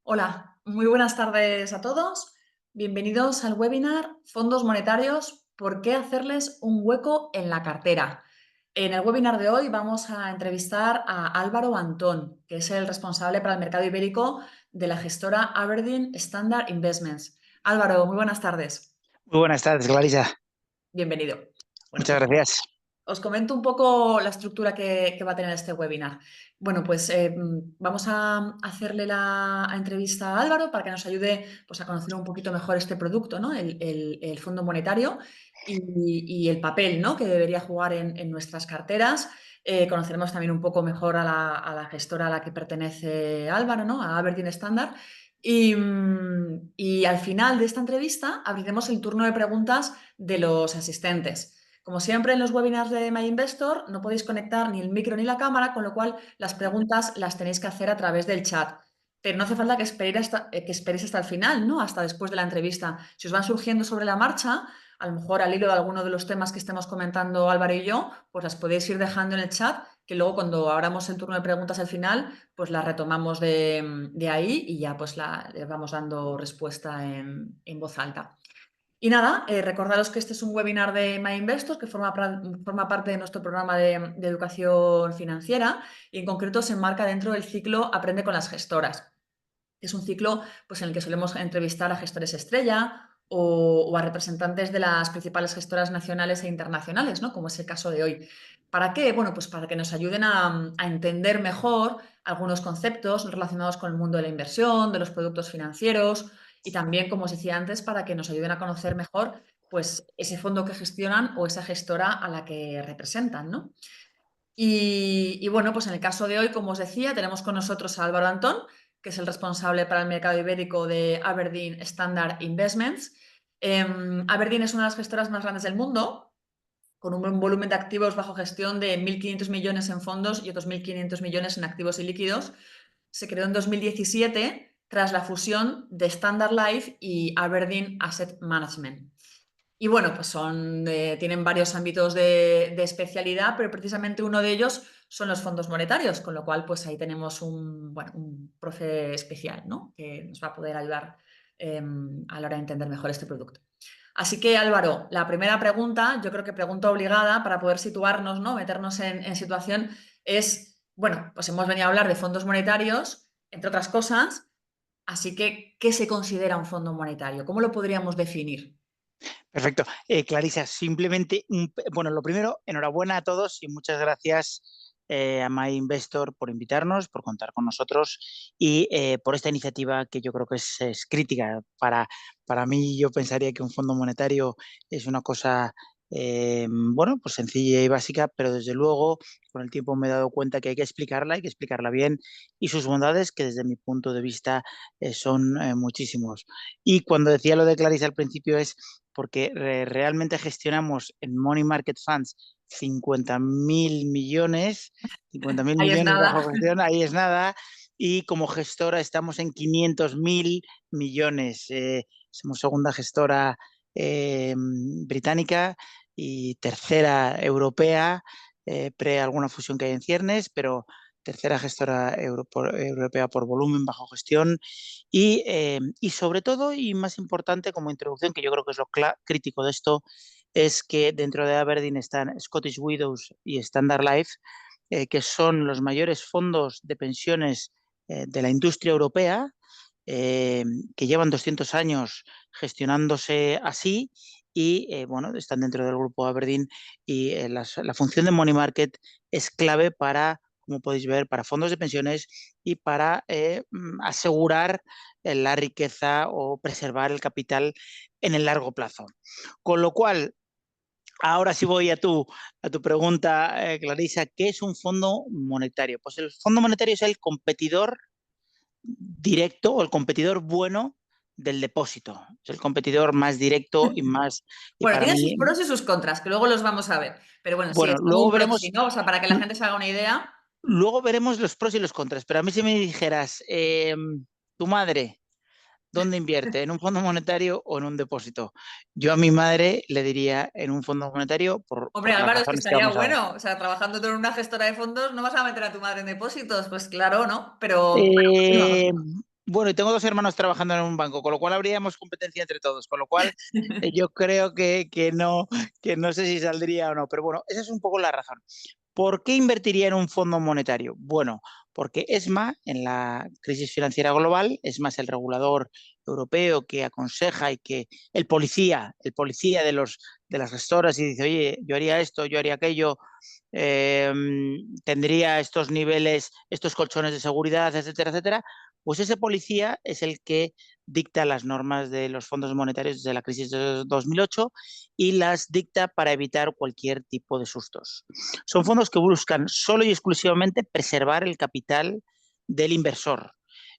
Hola, muy buenas tardes a todos. Bienvenidos al webinar Fondos Monetarios, ¿por qué hacerles un hueco en la cartera? En el webinar de hoy vamos a entrevistar a Álvaro Antón, que es el responsable para el mercado ibérico de la gestora Aberdeen Standard Investments. Álvaro, muy buenas tardes. Muy buenas tardes, Clarisa. Bienvenido. Bueno, Muchas pues gracias. os comento un poco la estructura que va a tener este webinar. Bueno, pues vamos a hacerle la entrevista a Álvaro para que nos ayude pues, a conocer un poquito mejor este producto, ¿no? El Fondo Monetario y el papel, ¿no? que debería jugar en nuestras carteras. Conoceremos también un poco mejor a la gestora a la que pertenece Álvaro, ¿no? A Aberdeen Standard. Y al final de esta entrevista abriremos el turno de preguntas de los asistentes. Como siempre en los webinars de MyInvestor no podéis conectar ni el micro ni la cámara, con lo cual las preguntas las tenéis que hacer a través del chat. Pero no hace falta que esperéis hasta el final, ¿no? Hasta después de la entrevista. Si os van surgiendo sobre la marcha, a lo mejor al hilo de alguno de los temas que estemos comentando Álvaro y yo, pues las podéis ir dejando en el chat, que luego cuando abramos el turno de preguntas al final, pues las retomamos de ahí y ya pues le vamos dando respuesta en voz alta. Y nada, recordaros que este es un webinar de MyInvestor que forma parte de nuestro programa de educación financiera y en concreto se enmarca dentro del ciclo Aprende con las gestoras. Es un ciclo pues, en el que solemos entrevistar a gestores estrella o a representantes de las principales gestoras nacionales e internacionales, ¿no? Como es el caso de hoy. ¿Para qué? Bueno, pues para que nos ayuden a entender mejor algunos conceptos relacionados con el mundo de la inversión, de los productos financieros y también, como os decía antes, para que nos ayuden a conocer mejor pues, ese fondo que gestionan o esa gestora a la que representan, ¿no? Y bueno, pues en el caso de hoy, como os decía, tenemos con nosotros a Álvaro Antón, que es el responsable para el mercado ibérico de Aberdeen Standard Investments. Aberdeen es una de las gestoras más grandes del mundo, con un volumen de activos bajo gestión de 1.500 millones en fondos y otros 1.500 millones en activos y líquidos. Se creó en 2017 tras la fusión de Standard Life y Aberdeen Asset Management. Y bueno, pues tienen varios ámbitos de especialidad, pero precisamente uno de ellos son los fondos monetarios, con lo cual pues ahí tenemos un profe especial, ¿no? Que nos va a poder ayudar a la hora de entender mejor este producto. Así que Álvaro, la primera pregunta, yo creo que pregunta obligada para poder situarnos, ¿no? Meternos en situación es, bueno, pues hemos venido a hablar de fondos monetarios, entre otras cosas, así que, ¿qué se considera un fondo monetario? ¿Cómo lo podríamos definir? Perfecto. Clarisa, simplemente, bueno, lo primero, enhorabuena a todos y muchas gracias a MyInvestor por invitarnos, por contar con nosotros y por esta iniciativa que yo creo que es crítica. Para mí, yo pensaría que un fondo monetario es una cosa, bueno, pues sencilla y básica, pero desde luego con el tiempo me he dado cuenta que hay que explicarla bien y sus bondades, que desde mi punto de vista son muchísimos. Y cuando decía lo de Clarisa al principio es porque realmente gestionamos en Money Market Funds 50.000 millones, 50.000 Ahí es millones nada. bajo gestión, ahí es nada, y como gestora estamos en 500.000 millones. Somos segunda gestora británica y tercera europea, pre alguna fusión que hay en ciernes, pero tercera gestora europea por volumen bajo gestión y sobre todo, y más importante como introducción, que yo creo que es lo crítico de esto, es que dentro de Aberdeen están Scottish Widows y Standard Life, que son los mayores fondos de pensiones de la industria europea, eh, que llevan 200 años gestionándose así y bueno, están dentro del grupo Aberdeen y la función de Money Market es clave para, como podéis ver, para fondos de pensiones y para asegurar la riqueza o preservar el capital en el largo plazo. Con lo cual, ahora sí voy a tu pregunta, Clarisa, ¿qué es un fondo monetario? Pues el fondo monetario es el competidor directo o el competidor bueno del depósito. Es el competidor más directo y más, y Bueno, para tiene sus mí, pros y sus contras, que luego los vamos a ver. Pero bueno, sí, bueno, es como un proxy, ¿no? O sea, para que la gente se haga una idea. luego veremos los pros y los contras, pero a mí si me dijeras, tu madre, ¿dónde invierte? ¿En un fondo monetario o en un depósito? Yo a mi madre le diría en un fondo monetario Hombre, por las Álvaro, es que razones que estaría vamos a ver. bueno. O sea, trabajando tú en una gestora de fondos, no vas a meter a tu madre en depósitos. Pues claro, ¿no? Pero bueno, Eh, continúa. Bueno, y tengo dos hermanos trabajando en un banco, con lo cual habríamos competencia entre todos, con lo cual yo creo que no sé si saldría o no, pero bueno, esa es un poco la razón. ¿Por qué invertiría en un fondo monetario? Bueno, porque ESMA, en la crisis financiera global, ESMA es el regulador europeo que aconseja y que el policía de las gestoras y dice, oye, yo haría esto, yo haría aquello, eh, tendría estos niveles, estos colchones de seguridad, etcétera, etcétera, pues ese policía es el que dicta las normas de los fondos monetarios desde la crisis de 2008 y las dicta para evitar cualquier tipo de sustos. Son fondos que buscan solo y exclusivamente preservar el capital del inversor.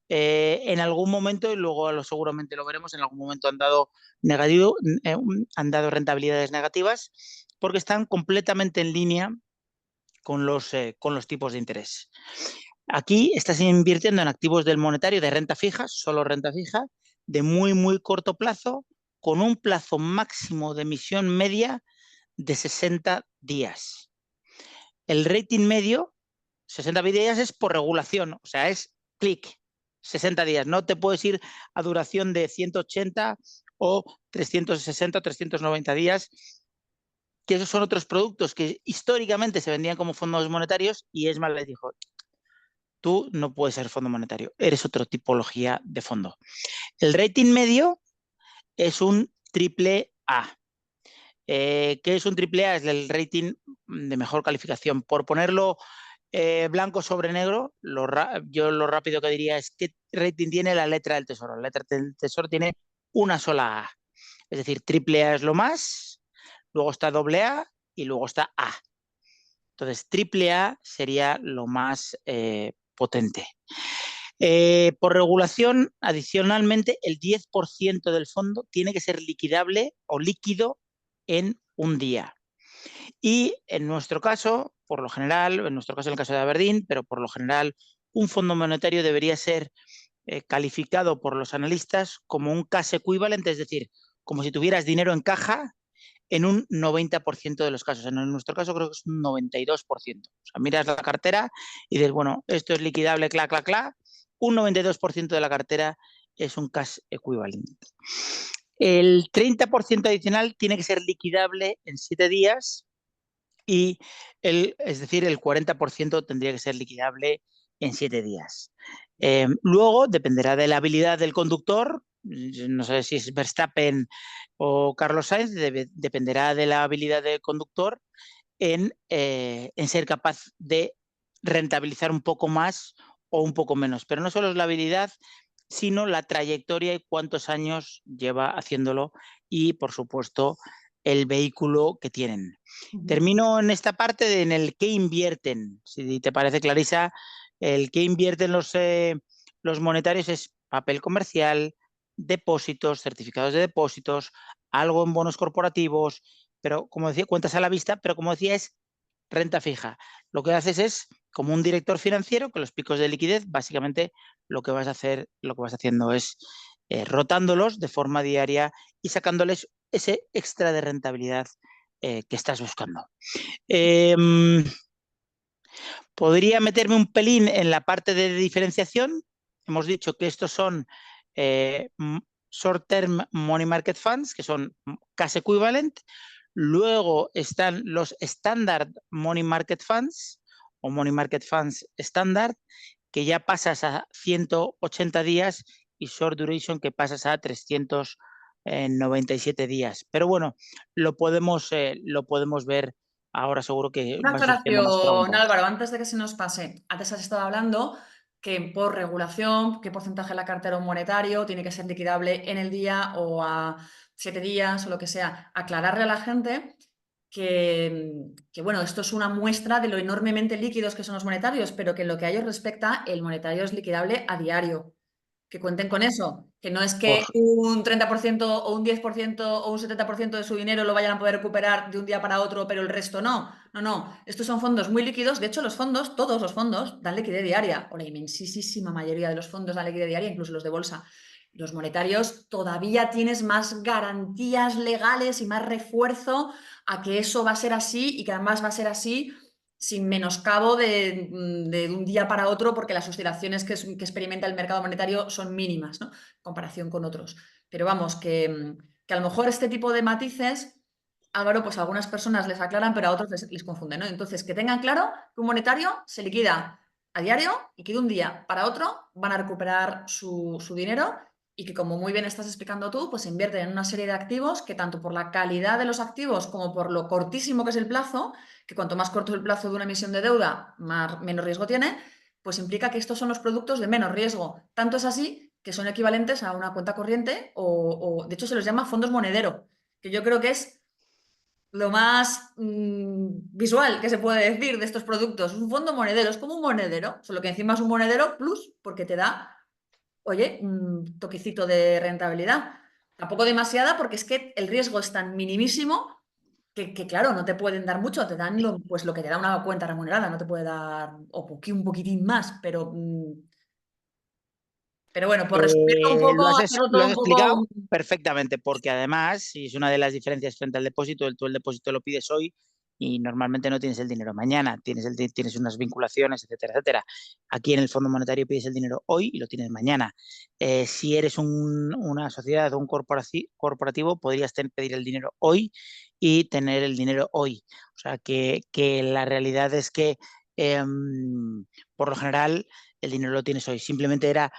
En algún momento, y luego seguramente lo veremos, en algún momento negativo, han dado rentabilidades negativas porque están completamente en línea con los tipos de interés. Aquí estás invirtiendo en activos del monetario de renta fija, solo renta fija, de muy, muy corto plazo, con un plazo máximo de emisión media de 60 días. El rating medio, 60 días es por regulación, o sea, es clic, 60 días. No te puedes ir a duración de 180 o 360 o 390 días, que esos son otros productos que históricamente se vendían como fondos monetarios y ESMA les dijo, tú no puedes ser fondo monetario, eres otra tipología de fondo. El rating medio es un triple A. ¿Qué es un triple A? Es el rating de mejor calificación. Por ponerlo blanco sobre negro, yo lo rápido que diría es qué rating tiene la letra del tesoro. La letra del tesoro tiene una sola A. Es decir, triple A es lo más, luego está doble A y luego está A. Entonces, triple A sería lo más potente. Por regulación, adicionalmente, el 10% del fondo tiene que ser liquidable o líquido en un día. Y en nuestro caso, por lo general, en nuestro caso en el caso de Aberdeen, pero por lo general, un fondo monetario debería ser calificado por los analistas como un cash equivalent, es decir, como si tuvieras dinero en caja en un 90% de los casos. En nuestro caso creo que es un 92%. O sea, miras la cartera y dices, bueno, esto es liquidable, clac, clac, clac. Un 92% de la cartera es un cash equivalent. El 30% adicional tiene que ser liquidable en 7 días y es decir, el 40% tendría que ser liquidable en 7 días. Luego dependerá de la habilidad del conductor, no sé si es Verstappen o Carlos Sainz, dependerá de la habilidad del conductor en ser capaz de rentabilizar un poco más o un poco menos. Pero no solo es la habilidad, sino la trayectoria y cuántos años lleva haciéndolo y, por supuesto, el vehículo que tienen. Termino en esta parte en el que invierten. Si te parece, Clarisa, el que invierten los monetarios es papel comercial, depósitos, certificados de depósitos, algo en bonos corporativos, pero como decía, cuentas a la vista, pero como decía, es renta fija. Lo que haces es, como un director financiero, que los picos de liquidez, básicamente lo que vas haciendo es rotándolos de forma diaria y sacándoles ese extra de rentabilidad que estás buscando. Eh, Podría meterme un pelín en la parte de diferenciación. Hemos dicho que estos son short term money market funds, que son cash equivalent. Luego están los standard money market funds o money market funds standard, que ya pasas a 180 días, y short duration, que pasas a 397 días. Pero bueno, lo podemos ver ahora, seguro que Una van surgiendo más aclaración, preguntas. Álvaro, antes de que se nos pase. Antes has estado hablando que por regulación, qué porcentaje de la cartera monetario tiene que ser liquidable en el día o a 7 días o lo que sea. Aclararle a la gente que, bueno, esto es una muestra de lo enormemente líquidos que son los monetarios, pero que en lo que a ellos respecta, el monetario es liquidable a diario. Que cuenten con eso, que no es Por, que un 30% o un 10% o un 70% de su dinero lo vayan a poder recuperar de un día para otro, pero el resto no. No, no. Estos son fondos muy líquidos. De hecho, los fondos, todos los fondos, dan liquidez diaria, o la inmensísima mayoría de los fondos dan liquidez diaria, incluso los de bolsa. Los monetarios todavía tienes más garantías legales y más refuerzo a que eso va a ser así y que además va a ser así sin menoscabo de un día para otro, porque las oscilaciones que experimenta el mercado monetario son mínimas, ¿no? En comparación con otros. Pero vamos, que a lo mejor este tipo de matices, Álvaro, pues a algunas personas les aclaran, pero a otros les confunden, ¿no? Entonces, que tengan claro que un monetario se liquida a diario y que de un día para otro van a recuperar su dinero y que, como muy bien estás explicando tú, pues se invierten en una serie de activos que, tanto por la calidad de los activos como por lo cortísimo que es el plazo, que cuanto más corto es el plazo de una emisión de deuda, menos riesgo tiene, pues implica que estos son los productos de menos riesgo. Tanto es así que son equivalentes a una cuenta corriente o de hecho, se los llama fondos monedero, que yo creo que es lo más visual que se puede decir de estos productos. Un fondo monedero es como un monedero, solo que encima es un monedero plus porque te da, oye, un toquecito de rentabilidad. Tampoco demasiada, porque es que el riesgo es tan minimísimo que, claro, no te pueden dar mucho, te dan pues lo que te da una cuenta remunerada, no te puede dar un poquitín más, pero bueno, por resumirlo un poco, hacerlo Lo todo has un poco. explicado perfectamente, porque además, y es una de las diferencias frente al depósito, tú el depósito lo pides hoy y normalmente no tienes el dinero mañana, tienes unas vinculaciones, etcétera, etcétera. Aquí en el Fondo Monetario pides el dinero hoy y lo tienes mañana. Si eres una sociedad o un corporativo, podrías pedir el dinero hoy y tener el dinero hoy. O sea, que la realidad es que, por lo general, el dinero lo tienes hoy. Simplemente era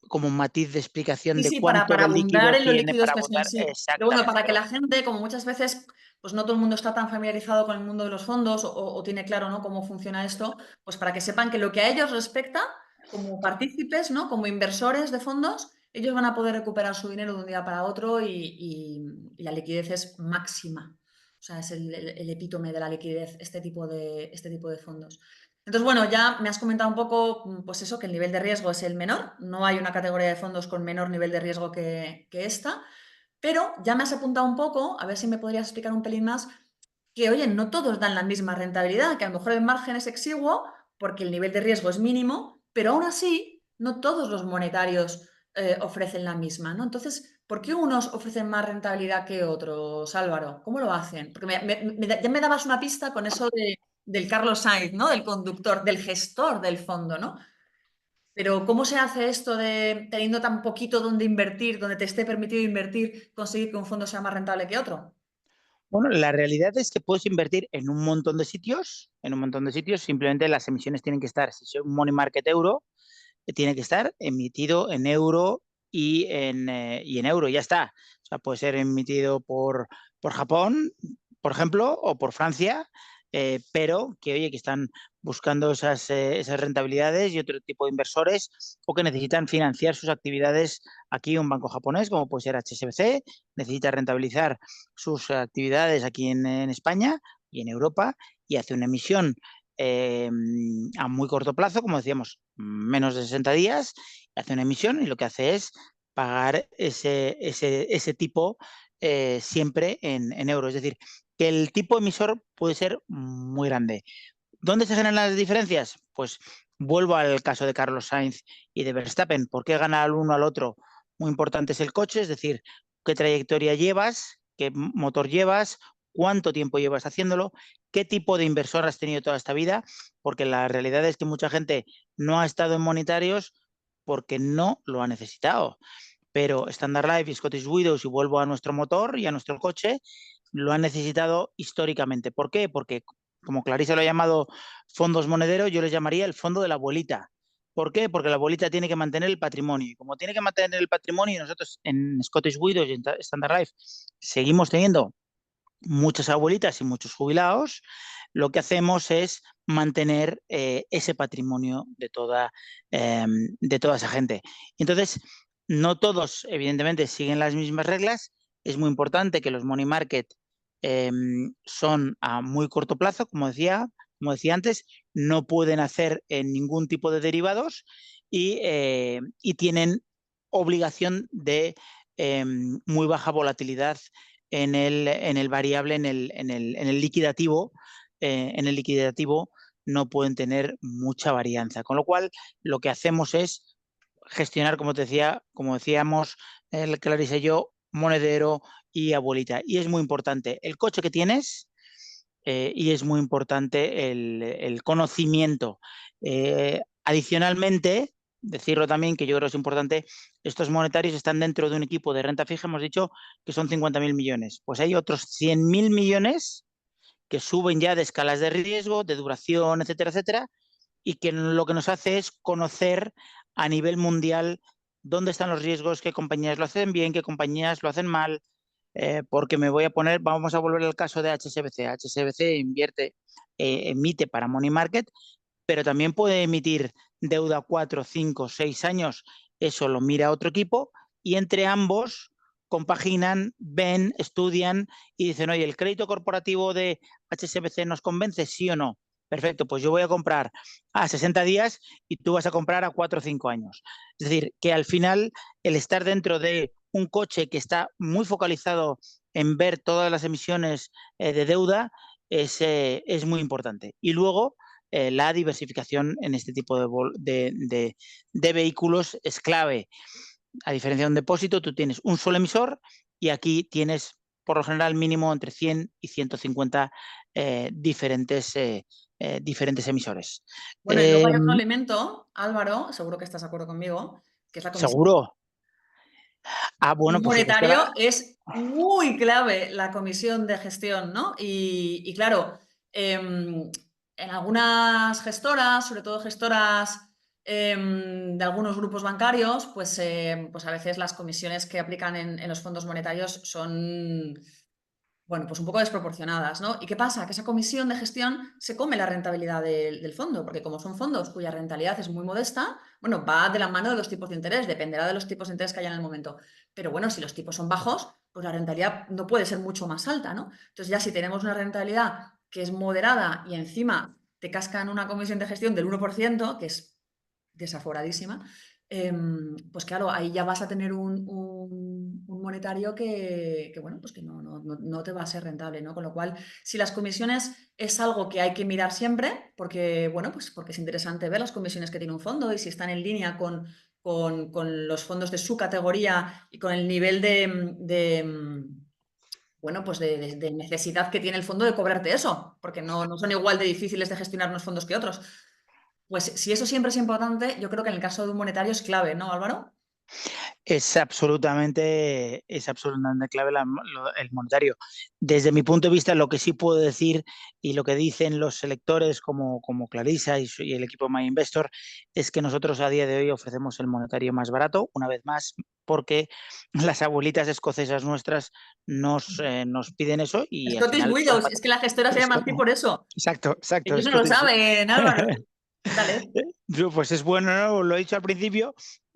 como un matiz de explicación Sí, de sí, cuánto para de abundar líquido en los tiene líquidos para que son, abundar sí. Pero bueno, exactamente. para que Pero la gente, como muchas veces, pues no todo el mundo está tan familiarizado con el mundo de los fondos o tiene claro, ¿no?, cómo funciona esto, pues para que sepan que lo que a ellos respecta, como partícipes, ¿no?, como inversores de fondos, ellos van a poder recuperar su dinero de un día para otro y la liquidez es máxima. O sea, es el epítome de la liquidez, este tipo de fondos. Entonces, bueno, ya me has comentado un poco, pues eso, que el nivel de riesgo es el menor. No hay una categoría de fondos con menor nivel de riesgo que esta. Pero ya me has apuntado un poco, a ver si me podrías explicar un pelín más, que, oye, no todos dan la misma rentabilidad, que a lo mejor el margen es exiguo porque el nivel de riesgo es mínimo, pero aún así no todos los monetarios ofrecen la misma, ¿no? Entonces, ¿por qué unos ofrecen más rentabilidad que otros, Álvaro? ¿Cómo lo hacen? Porque ya me dabas una pista con eso del Carlos Sainz, ¿no? Del conductor, del gestor del fondo, ¿no? Pero ¿cómo se hace esto de, teniendo tan poquito donde invertir, donde te esté permitido invertir, conseguir que un fondo sea más rentable que otro? bueno, la realidad es que puedes invertir en un montón de sitios, simplemente las emisiones tienen que estar, si es un money market euro, tiene que estar emitido en euro y en euro, ya está. O sea, puede ser emitido por Japón, por ejemplo, o por Francia, pero que, oye, que están buscando esas rentabilidades y otro tipo de inversores o que necesitan financiar sus actividades aquí, un banco japonés, como puede ser HSBC, necesita rentabilizar sus actividades aquí en España y en Europa y hace una emisión eh, a muy corto plazo, como decíamos, menos de 60 días, hace una emisión y lo que hace es pagar ese tipo siempre en euros. Es decir, que el tipo emisor puede ser muy grande. ¿Dónde se generan las diferencias? Pues vuelvo al caso de Carlos Sainz y de Verstappen. ¿Por qué gana al uno al otro? Muy importante es el coche, es decir, qué trayectoria llevas, qué motor llevas, cuánto tiempo llevas haciéndolo, qué tipo de inversor has tenido toda esta vida, porque la realidad es que mucha gente no ha estado en monetarios porque no lo ha necesitado. Pero Standard Life y Scottish Widows, y vuelvo a nuestro motor y a nuestro coche, lo han necesitado históricamente. ¿Por qué? Porque, como Clarisa lo ha llamado fondos monederos, yo les llamaría el fondo de la abuelita. ¿Por qué? Porque la abuelita tiene que mantener el patrimonio. Y como tiene que mantener el patrimonio, y nosotros en Scottish Widows y en Standard Life seguimos teniendo muchas abuelitas y muchos jubilados, lo que hacemos es mantener ese patrimonio de toda esa gente. Entonces, no todos, evidentemente, siguen las mismas reglas. Es muy importante que los money market eh, son a muy corto plazo, como decía antes, no pueden hacer ningún tipo de derivados y tienen obligación de muy baja volatilidad en el variable, en el liquidativo, no pueden tener mucha varianza. Con lo cual, lo que hacemos es gestionar, como te decía, como decíamos, Clarisa y yo, monedero y abuelita. Y es muy importante el coche que tienes, y es muy importante el conocimiento. Adicionalmente, decirlo también, que yo creo que es importante, estos monetarios están dentro de un equipo de renta fija, hemos dicho que son 50.000 millones. Pues hay otros 100.000 millones que suben ya de escalas de riesgo, de duración, etcétera, etcétera, y que lo que nos hace es conocer a nivel mundial dónde están los riesgos, qué compañías lo hacen bien, qué compañías lo hacen mal, porque me voy a poner, vamos a volver al caso de HSBC. HSBC invierte, emite para Money Market, pero también puede emitir deuda 4, 5, 6 años. Eso lo mira otro equipo y entre ambos compaginan, ven, estudian y dicen, oye, ¿el crédito corporativo de HSBC nos convence, sí o no? Perfecto, pues yo voy a comprar a 60 días y tú vas a comprar a 4 o 5 años. Es decir, que al final el estar dentro de un coche que está muy focalizado en ver todas las emisiones de deuda es muy importante. Y luego la diversificación en este tipo de vehículos es clave. A diferencia de un depósito, tú tienes un solo emisor y aquí tienes, por lo general, mínimo entre 100 y 150 diferentes emisores. Bueno, y luego hay otro elemento, Álvaro, seguro que estás de acuerdo conmigo, que es la comisión. ¿Seguro? Ah, Un bueno, por supuesto. monetario es muy clave la comisión de gestión, ¿no? Y claro, en algunas gestoras, sobre todo gestoras de algunos grupos bancarios, pues a veces las comisiones que aplican en los fondos monetarios son, bueno, pues un poco desproporcionadas, ¿no? ¿Y qué pasa? Que esa comisión de gestión se come la rentabilidad del fondo, porque como son fondos cuya rentabilidad es muy modesta, bueno, va de la mano de los tipos de interés, dependerá de los tipos de interés que haya en el momento. Pero bueno, si los tipos son bajos, pues la rentabilidad no puede ser mucho más alta, ¿no? Entonces ya si tenemos una rentabilidad que es moderada y encima te cascan una comisión de gestión del 1%, que es desaforadísima, pues claro, ahí ya vas a tener un monetario que, bueno, pues que no te va a ser rentable, ¿no? Con lo cual, si las comisiones es algo que hay que mirar siempre, porque, bueno, pues porque es interesante ver las comisiones que tiene un fondo y si están en línea con los fondos de su categoría y con el nivel bueno, pues de necesidad que tiene el fondo de cobrarte eso, porque no son igual de difíciles de gestionar unos fondos que otros. Pues si eso siempre es importante, yo creo que en el caso de un monetario es clave, ¿no, Álvaro? Es absolutamente clave el monetario. Desde mi punto de vista, lo que sí puedo decir y lo que dicen los selectores como Clarisa y el equipo My Investor es que nosotros a día de hoy ofrecemos el monetario más barato, una vez más, porque las abuelitas escocesas nuestras nos piden eso y al Scottish final son... Widows, es que la gestora se llama así por eso. Exacto, exacto, Ellos no lo Scottish. saben, Álvaro. Cuéntale. Pues es bueno, ¿no? Lo he dicho al principio,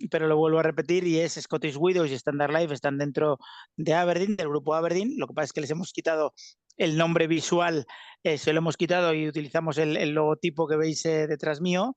pero lo vuelvo a repetir y es Scottish Widows y Standard Life están dentro de Aberdeen, del grupo Aberdeen. Lo que pasa es que les hemos quitado el nombre visual, se lo hemos quitado y utilizamos el logotipo que veis detrás mío,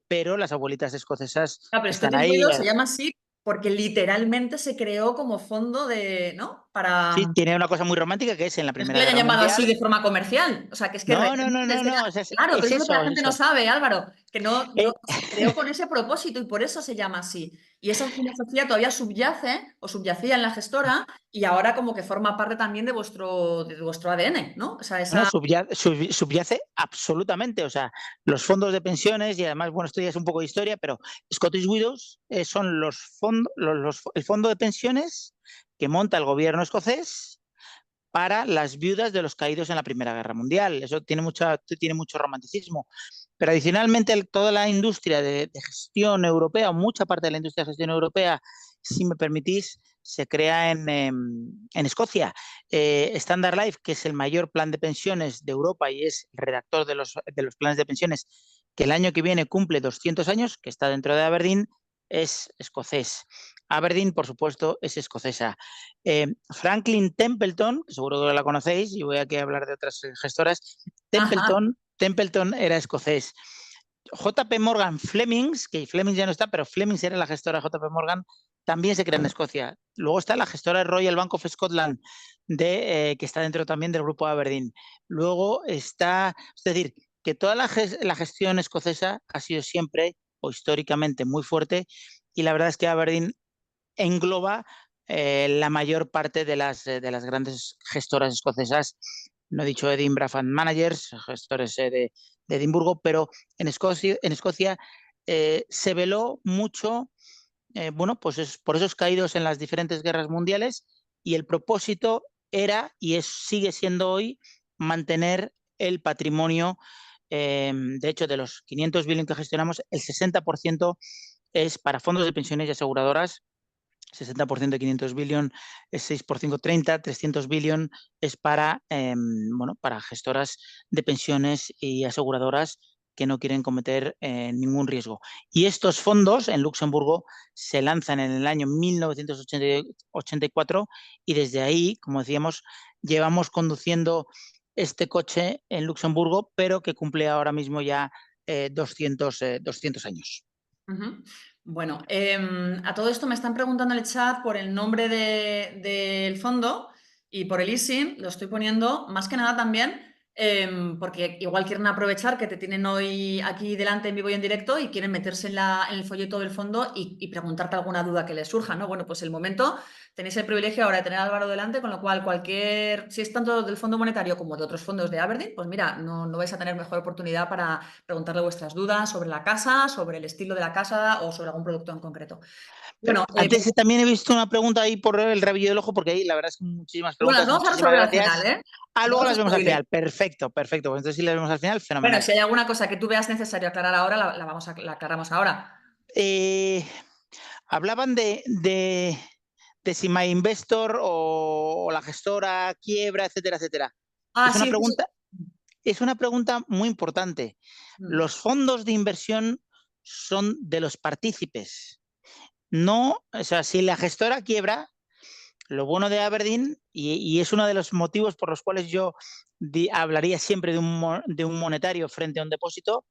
pero las abuelitas escocesas Ah, pero están Scottish ahí. Widows se llama así porque literalmente se creó como fondo de, ¿no? Para... Sí, tiene una cosa muy romántica que es en la No es que Primera le hayan Guerra llamado así Mundial. de forma comercial, o sea, que es que No, no, no, realmente no, desde no, la... o sea, es, Claro, pero es eso es lo que eso, la es gente no eso. sabe, Álvaro, que Eh, se creó con ese propósito y por eso se llama así. Y esa filosofía todavía subyace o subyacía en la gestora y ahora como que forma parte también de vuestro ADN, ¿no? O sea, No, esa... subyace absolutamente. O sea, los fondos de pensiones, y además, bueno, esto ya es un poco de historia, pero Scottish Widows son los fondos, el fondo de pensiones que monta el gobierno escocés para las viudas de los caídos en la Primera Guerra Mundial. Eso tiene mucho romanticismo. Pero adicionalmente, toda la industria de gestión europea, o mucha parte de la industria de gestión europea, si me permitís, se crea en Escocia. Standard Life, que es el mayor plan de pensiones de Europa y es el redactor de los planes de pensiones, que el año que viene cumple 200 años, que está dentro de Aberdeen, es escocés. Aberdeen, por supuesto, es escocesa. Franklin Templeton, que seguro que la conocéis, y voy aquí a hablar de otras gestoras, Ajá. Templeton era escocés. JP Morgan Flemings, que Flemings ya no está, pero Flemings era la gestora de JP Morgan, también se crea en Escocia. Luego está la gestora Royal Bank of Scotland, que está dentro también del grupo Aberdeen. Luego está, es decir, que toda la gestión escocesa ha sido siempre o históricamente muy fuerte y la verdad es que Aberdeen engloba la mayor parte de las grandes gestoras escocesas no he dicho Edinburgh Fund Managers, gestores de Edimburgo, pero en Escocia se veló mucho, bueno, pues por esos caídos en las diferentes guerras mundiales, y el propósito era, sigue siendo hoy, mantener el patrimonio. De hecho, de los 500 billones que gestionamos, el 60% es para fondos de pensiones y aseguradoras. 60% de 500 billion es 6 por 5, 30, 300 billion es para gestoras de pensiones y aseguradoras que no quieren cometer ningún riesgo. Y estos fondos en Luxemburgo se lanzan en el año 1984, y desde ahí, como decíamos, llevamos conduciendo este coche en Luxemburgo, pero que cumple ahora mismo ya 200 años. Ujú. Bueno, a todo esto me están preguntando en el chat por el nombre del fondo y por el ISIN. Lo estoy poniendo más que nada también porque igual quieren aprovechar que te tienen hoy aquí delante en vivo y en directo y quieren meterse en el folleto del fondo y preguntarte alguna duda que les surja, ¿no? Bueno, pues el momento, tenéis el privilegio ahora de tener a Álvaro delante, con lo cual si es tanto del Fondo Monetario como de otros fondos de Aberdeen, pues mira, no vais a tener mejor oportunidad para preguntarle vuestras dudas sobre la casa, sobre el estilo de la casa o sobre algún producto en concreto. Pero Bueno, antes también he visto una pregunta ahí por el rabillo del ojo, porque ahí la verdad es que muchísimas bueno, las preguntas, vamos a muchísimas resolver al final, gracias. ¿eh? Ah, No luego os las vemos al spoile. final. Perfecto, perfecto. Pues entonces si las vemos al final, Bueno, fenomenal. si hay alguna cosa que tú veas necesario aclarar ahora, la aclaramos ahora. Eh, Hablaban de si My Investor o la gestora quiebra, etcétera, etcétera. Ah, Es una sí, pregunta, es una pregunta muy importante. Mm. Los fondos de inversión son de los partícipes. No, o sea, si la gestora quiebra, lo bueno de Aberdeen, y es uno de los motivos por los cuales yo hablaría siempre de un monetario frente a un depósito,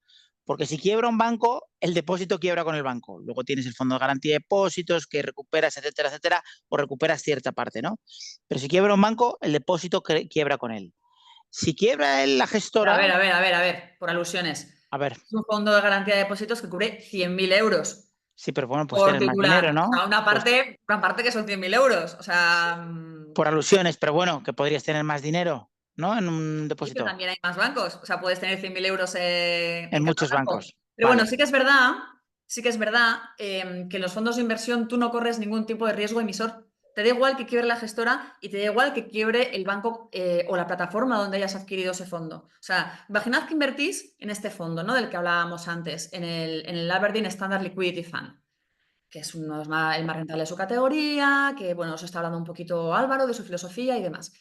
porque si quiebra un banco, el depósito quiebra con el banco. Luego tienes el fondo de garantía de depósitos que recuperas, etcétera, etcétera, o recuperas cierta parte, ¿no? Pero si quiebra un banco, el depósito quiebra con él. Si quiebra la A gestora, ver, a ver, a ver, a ver, por alusiones. a ver, Es un fondo de garantía de depósitos que cubre 100.000 euros sí, pero bueno, pues por tienes más dinero, titular. O ¿no? sea, Pues una parte que son 100.000 euros. O sea, por alusiones, pero bueno, que podrías tener más dinero, ¿no? En un sí, pero depósito, también hay más bancos. O sea, puedes tener 100.000 euros en en cada muchos banco. bancos. Pero bueno, Vale. sí que es verdad que en los fondos de inversión tú no corres ningún tipo de riesgo emisor. Te da igual que quiebre la gestora y te da igual que quiebre el banco o la plataforma donde hayas adquirido ese fondo. O sea, imaginad que invertís en este fondo, ¿no? Del que hablábamos antes, en el Aberdeen Standard Liquidity Fund, que es el más rentable de su categoría, que, bueno, os está hablando un poquito Álvaro de su filosofía y demás.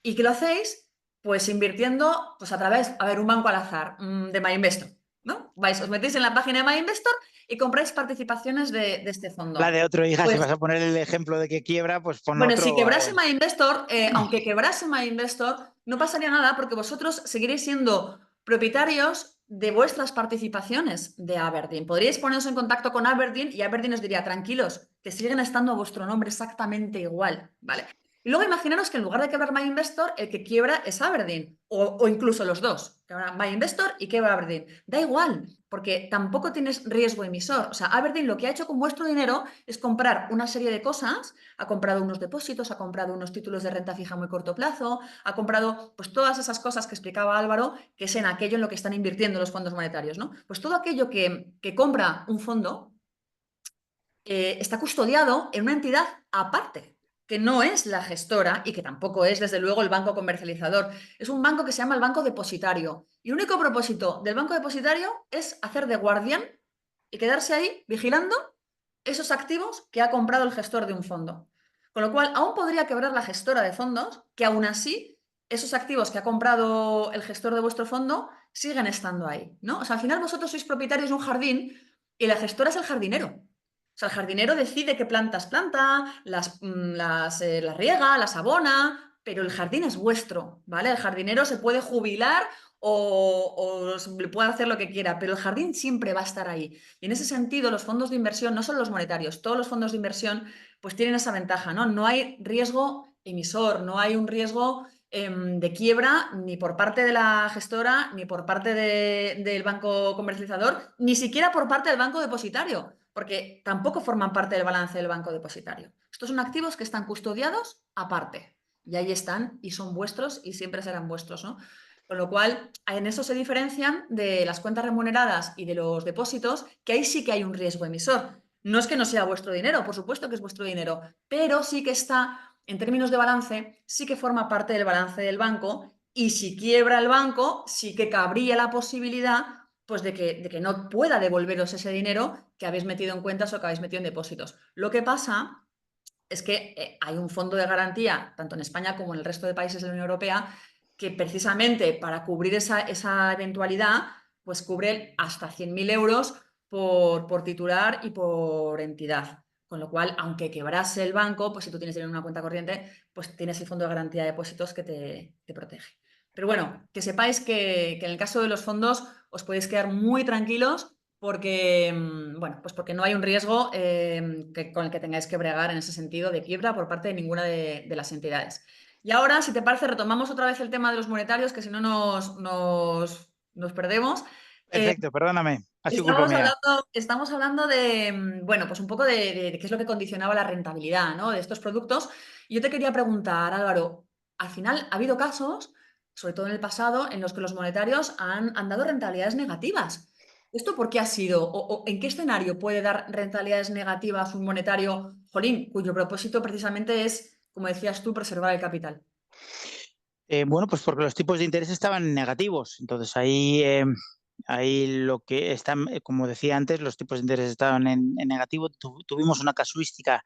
Y que lo hacéis, pues, invirtiendo, pues, a través, a ver, un banco al azar, de MyInvestor, ¿no? Os metéis en la página de MyInvestor y compráis participaciones de este La fondo. de otro, hija, si Pues, vas a poner el ejemplo de que quiebra, pues pon bueno, si otro. quebrase MyInvestor, aunque quebrase MyInvestor, no pasaría nada porque vosotros seguiréis siendo propietarios de vuestras participaciones de Aberdeen. Podríais poneros en contacto con Aberdeen y Aberdeen os diría, tranquilos, que siguen estando a vuestro nombre exactamente igual, ¿vale? Y luego imaginaros que en lugar de quebrar MyInvestor, el que quiebra es Aberdeen, o incluso los dos, quebra MyInvestor y quebra Aberdeen. Da igual, porque tampoco tienes riesgo emisor. O sea, Aberdeen lo que ha hecho con vuestro dinero es comprar una serie de cosas. Ha comprado unos depósitos, ha comprado unos títulos de renta fija a muy corto plazo, ha comprado pues todas esas cosas que explicaba Álvaro, que es en aquello en lo que están invirtiendo los fondos monetarios, ¿no? Pues todo aquello que compra un fondo está custodiado en una entidad aparte, que no es la gestora y que tampoco es, desde luego, el banco comercializador. Es un banco que se llama el banco depositario. Y el único propósito del banco depositario es hacer de guardián y quedarse ahí vigilando esos activos que ha comprado el gestor de un fondo. Con lo cual, aún podría quebrar la gestora de fondos, que aún así esos activos que ha comprado el gestor de vuestro fondo siguen estando ahí, ¿no? O sea, al final vosotros sois propietarios de un jardín y la gestora es el jardinero. O sea, el jardinero decide qué plantas planta, las riega, las abona, pero el jardín es vuestro, ¿vale? El jardinero se puede jubilar o puede hacer lo que quiera, pero el jardín siempre va a estar ahí. Y en ese sentido, los fondos de inversión, no solo los monetarios, todos los fondos de inversión, pues tienen esa ventaja, ¿no? No hay riesgo emisor, no hay un riesgo de quiebra ni por parte de la gestora, ni por parte del banco comercializador, ni siquiera por parte del banco depositario, porque tampoco forman parte del balance del banco depositario. Estos son activos que están custodiados aparte. y ahí están y son vuestros y siempre serán vuestros, ¿no? Con lo cual, en eso se diferencian de las cuentas remuneradas y de los depósitos, que ahí sí que hay un riesgo emisor. No es que no sea vuestro dinero, por supuesto que es vuestro dinero, pero sí que está, en términos de balance, sí que forma parte del balance del banco y si quiebra el banco, sí que cabría la posibilidad pues de que no pueda devolveros ese dinero que habéis metido en cuentas o que habéis metido en depósitos. Lo que pasa es que hay un fondo de garantía, tanto en España como en el resto de países de la Unión Europea, que precisamente para cubrir esa eventualidad, pues cubre hasta 100.000 euros por titular y por entidad. Con lo cual, aunque quebrase el banco, pues si tú tienes dinero en una cuenta corriente, pues tienes el fondo de garantía de depósitos que te protege. Pero bueno, que sepáis que en el caso de los fondos os podéis quedar muy tranquilos porque, bueno, pues porque no hay un riesgo con el que tengáis que bregar en ese sentido de quiebra por parte de ninguna de las entidades. Y ahora, si te parece, retomamos otra vez el tema de los monetarios, que si no nos perdemos. Eh, Perfecto, perdóname, ha sido culpa Estamos mía. hablando, estamos hablando de, bueno, pues un poco de qué es lo que condicionaba la rentabilidad, ¿no? De estos productos. Y yo te quería preguntar, Álvaro, al final ha habido casos, sobre todo en el pasado, en los que los monetarios han dado rentabilidades negativas. ¿Esto por qué ha sido? O en qué escenario puede dar rentabilidades negativas un monetario, jolín, cuyo propósito precisamente es, como decías tú, preservar el capital? Bueno, pues porque los tipos de interés estaban negativos. Entonces ahí lo que están, como decía antes, los tipos de interés estaban en negativo. Tuvimos una casuística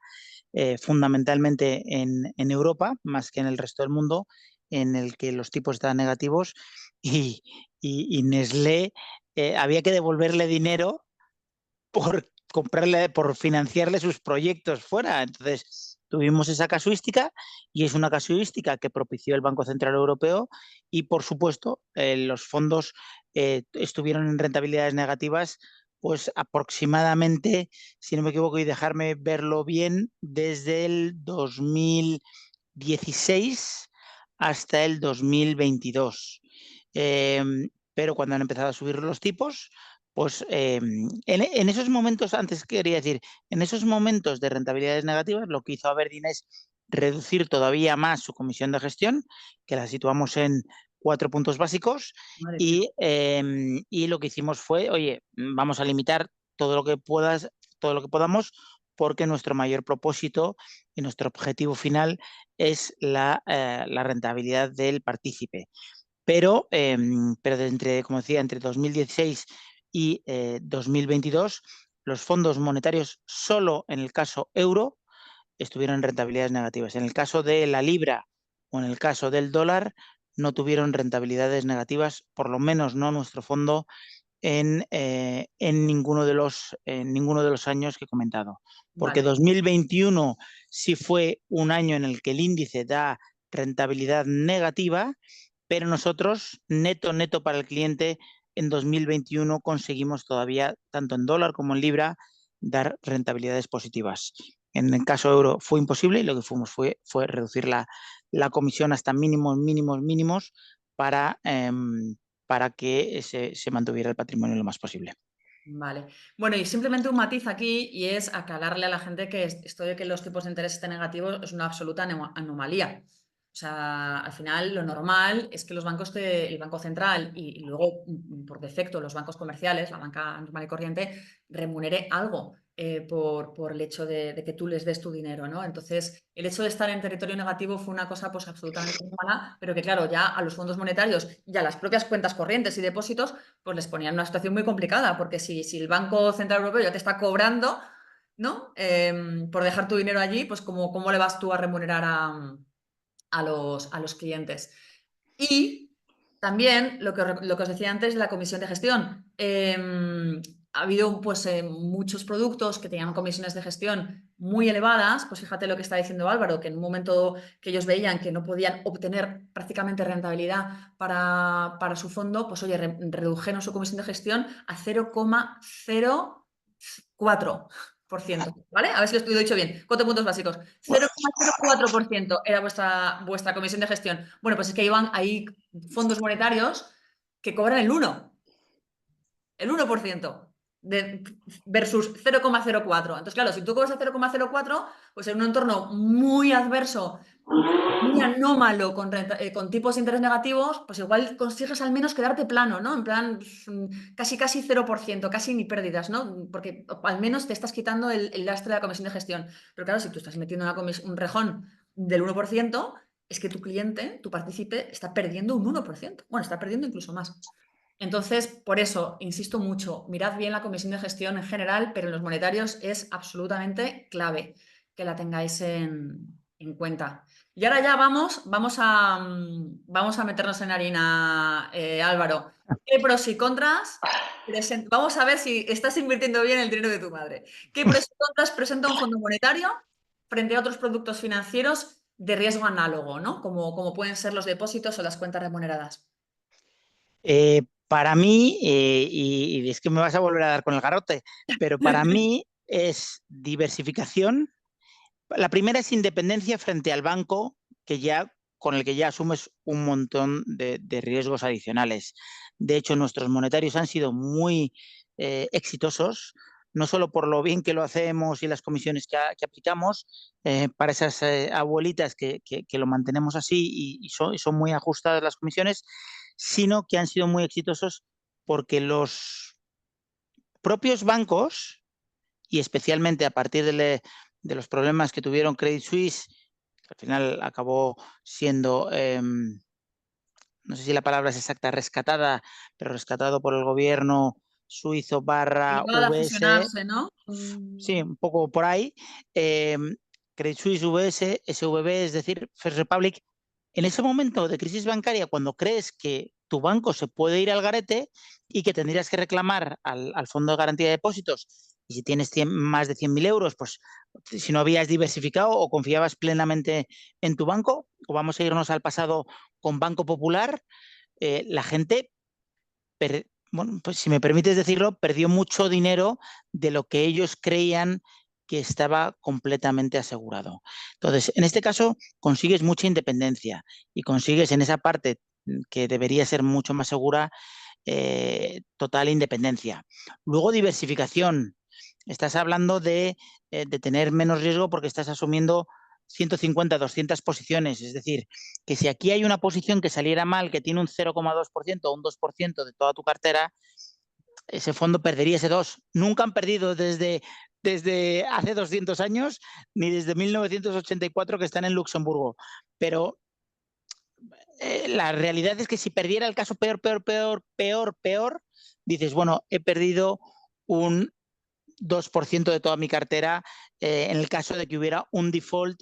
fundamentalmente en Europa, más que en el resto del mundo, en el que los tipos estaban negativos y, y Nestlé había que devolverle dinero por comprarle, por financiarle sus proyectos fuera. Entonces, tuvimos esa casuística y es una casuística que propició el Banco Central Europeo y, por supuesto, los fondos estuvieron en rentabilidades negativas, pues aproximadamente, si no me equivoco, y dejarme verlo bien, desde el 2016 hasta el 2022. Eh, pero cuando han empezado a subir los tipos, pues en esos momentos, antes quería decir, en esos momentos de rentabilidades negativas, lo que hizo Aberdeen es reducir todavía más su comisión de gestión, que la situamos en 4 puntos básicos, Madre mía. y lo que hicimos fue, oye, vamos a limitar todo lo que puedas, todo lo que podamos, porque nuestro mayor propósito y nuestro objetivo final es la rentabilidad del partícipe. Pero entre, como decía, entre 2016 y 2022, los fondos monetarios solo en el caso euro estuvieron en rentabilidades negativas. En el caso de la libra o en el caso del dólar, no tuvieron rentabilidades negativas, por lo menos no nuestro fondo, en ninguno de los años que he comentado. Porque Vale. 2021 sí fue un año en el que el índice da rentabilidad negativa, pero nosotros, neto, neto para el cliente, en 2021 conseguimos todavía, tanto en dólar como en libra, dar rentabilidades positivas. En el caso euro fue imposible y lo que fuimos fue reducir la comisión hasta mínimos, mínimos, mínimos para, para que se mantuviera el patrimonio lo más posible. Vale. Bueno, y simplemente un matiz aquí y es aclararle a la gente que esto de que los tipos de interés estén negativos es una absoluta anomalía. O sea, al final lo normal es que los bancos, el Banco Central y luego por defecto los bancos comerciales, la banca normal y corriente, remunere algo por el hecho de que tú les des tu dinero, ¿no? Entonces, el hecho de estar en territorio negativo fue una cosa pues absolutamente mala, pero que claro, ya a los fondos monetarios y a las propias cuentas corrientes y depósitos pues les ponían una situación muy complicada, porque si el Banco Central Europeo ya te está cobrando, ¿no? Por dejar tu dinero allí, pues ¿cómo le vas tú a remunerar a los clientes? Y también lo que os decía antes, la comisión de gestión. Ha habido pues, muchos productos que tenían comisiones de gestión muy elevadas. Pues fíjate lo que está diciendo Álvaro, que en un momento que ellos veían que no podían obtener prácticamente rentabilidad para su fondo, pues oye, redujeron su comisión de gestión a 0,04%. ¿Vale? A ver si lo he dicho bien. 4 puntos básicos. 0,04% era vuestra comisión de gestión. Bueno, pues es que iban ahí fondos monetarios que cobran el 1% versus 0,04. Entonces, claro, si tú cobras el 0,04, pues en un entorno muy adverso muy anómalo con tipos de interés negativos, pues igual consigues al menos quedarte plano, ¿no? En plan, pues, casi casi 0%, casi ni pérdidas, ¿no? Porque al menos te estás quitando el lastre de la comisión de gestión. Pero claro, si tú estás metiendo un rejón del 1%, es que tu cliente, tu partícipe, está perdiendo un 1%. Bueno, está perdiendo incluso más. Entonces, por eso, insisto mucho, mirad bien la comisión de gestión en general, pero en los monetarios es absolutamente clave que la tengáis en cuenta. Y ahora ya vamos a meternos en harina, Álvaro. ¿Qué pros y contras? Vamos a ver si estás invirtiendo bien el dinero de tu madre. ¿Qué pros y contras presenta un fondo monetario frente a otros productos financieros de riesgo análogo, ¿no? Como pueden ser los depósitos o las cuentas remuneradas? Para mí, y es que me vas a volver a dar con el garrote, pero para mí es diversificación. La primera es independencia frente al banco, con el que ya asumes un montón de riesgos adicionales. De hecho, nuestros monetarios han sido muy exitosos, no solo por lo bien que lo hacemos y las comisiones que aplicamos, para esas abuelitas que lo mantenemos así y son muy ajustadas las comisiones, sino que han sido muy exitosos porque los propios bancos, y especialmente a partir de los problemas que tuvieron Credit Suisse, que al final acabó siendo, no sé si la palabra es exacta, rescatada, pero rescatado por el gobierno suizo barra Acaba de VS, fusionarse, ¿no? sí, un poco por ahí, eh, Credit Suisse, VS, SVB, es decir, First Republic, en ese momento de crisis bancaria, cuando crees que tu banco se puede ir al garete y que tendrías que reclamar al Fondo de Garantía de Depósitos, y si tienes más de 100.000 euros, pues si no habías diversificado o confiabas plenamente en tu banco, o vamos a irnos al pasado con Banco Popular, la gente, bueno, pues si me permites decirlo, perdió mucho dinero de lo que ellos creían que estaba completamente asegurado. Entonces, en este caso, consigues mucha independencia y consigues en esa parte que debería ser mucho más segura, total independencia. Luego, diversificación. Estás hablando de tener menos riesgo porque estás asumiendo 150, 200 posiciones. Es decir, que si aquí hay una posición que saliera mal, que tiene un 0,2% o un 2% de toda tu cartera, ese fondo perdería ese 2. Nunca han perdido desde hace 200 años ni desde 1984 que están en Luxemburgo. Pero la realidad es que si perdiera el caso peor, dices, bueno, he perdido un 2% de toda mi cartera, en el caso de que hubiera un default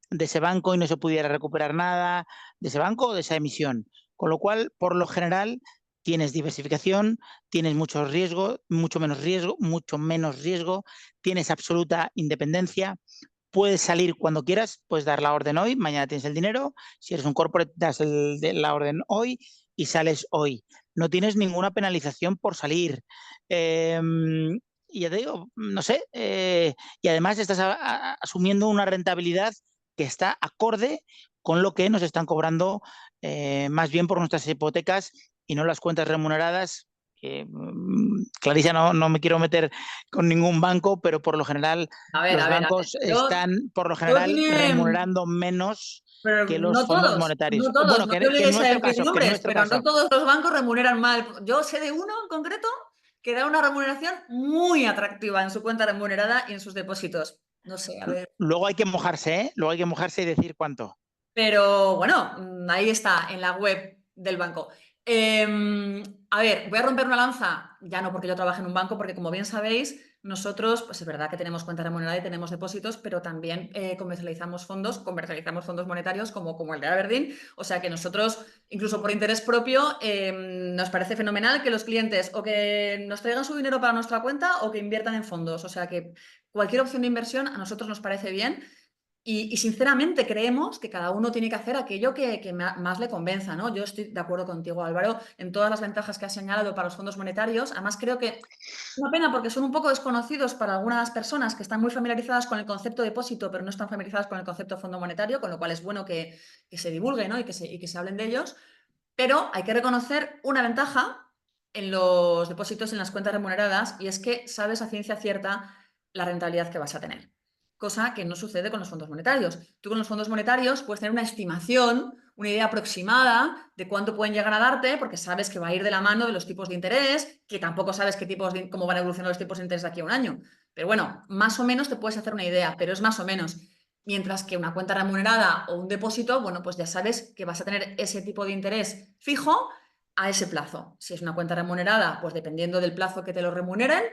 de ese banco y no se pudiera recuperar nada de ese banco o de esa emisión. Con lo cual, por lo general, tienes diversificación, tienes mucho menos riesgo, tienes absoluta independencia, puedes salir cuando quieras, puedes dar la orden hoy, mañana tienes el dinero, si eres un corporate das la orden hoy y sales hoy. No tienes ninguna penalización por salir. Y ya te digo, no sé, y además estás asumiendo una rentabilidad que está acorde con lo que nos están cobrando, más bien por nuestras hipotecas y no las cuentas remuneradas. Clarisa, no me quiero meter con ningún banco, pero por lo general A ver, los a ver, a ver. bancos están, por lo Todo general, tiene. remunerando menos Pero que los fondos no monetarios. todos, Bueno, no te que en obligues a nuestro decir caso, que en nombres, nuestro pero no caso. todos los bancos remuneran mal. Yo sé de uno en concreto que da una remuneración muy atractiva en su cuenta remunerada y en sus depósitos. No sé, a ver. Luego hay que mojarse, ¿eh? Luego hay que mojarse y decir cuánto. Pero bueno, ahí está, en la web del banco. A ver, voy a romper una lanza, ya no porque yo trabaje en un banco, porque como bien sabéis, nosotros, pues es verdad que tenemos cuenta remunerada y tenemos depósitos, pero también comercializamos fondos monetarios como el de Aberdeen. O sea que nosotros, incluso por interés propio, nos parece fenomenal que los clientes o que nos traigan su dinero para nuestra cuenta o que inviertan en fondos. O sea que cualquier opción de inversión a nosotros nos parece bien. Y sinceramente creemos que cada uno tiene que hacer aquello que más le convenza, ¿no? Yo estoy de acuerdo contigo, Álvaro, en todas las ventajas que has señalado para los fondos monetarios. Además, creo que es una pena porque son un poco desconocidos para algunas personas que están muy familiarizadas con el concepto de depósito, pero no están familiarizadas con el concepto de fondo monetario, con lo cual es bueno que se divulgue, ¿no? Y que se hablen de ellos. Pero hay que reconocer una ventaja en los depósitos en las cuentas remuneradas y es que sabes a ciencia cierta la rentabilidad que vas a tener. cosa que no sucede con los fondos monetarios. Tú con los fondos monetarios puedes tener una estimación, una idea aproximada de cuánto pueden llegar a darte, porque sabes que va a ir de la mano de los tipos de interés, que tampoco sabes cómo van a evolucionar los tipos de interés de aquí a un año. Pero bueno, más o menos te puedes hacer una idea, pero es más o menos. Mientras que una cuenta remunerada o un depósito, bueno, pues ya sabes que vas a tener ese tipo de interés fijo a ese plazo. Si es una cuenta remunerada, pues dependiendo del plazo que te lo remuneren,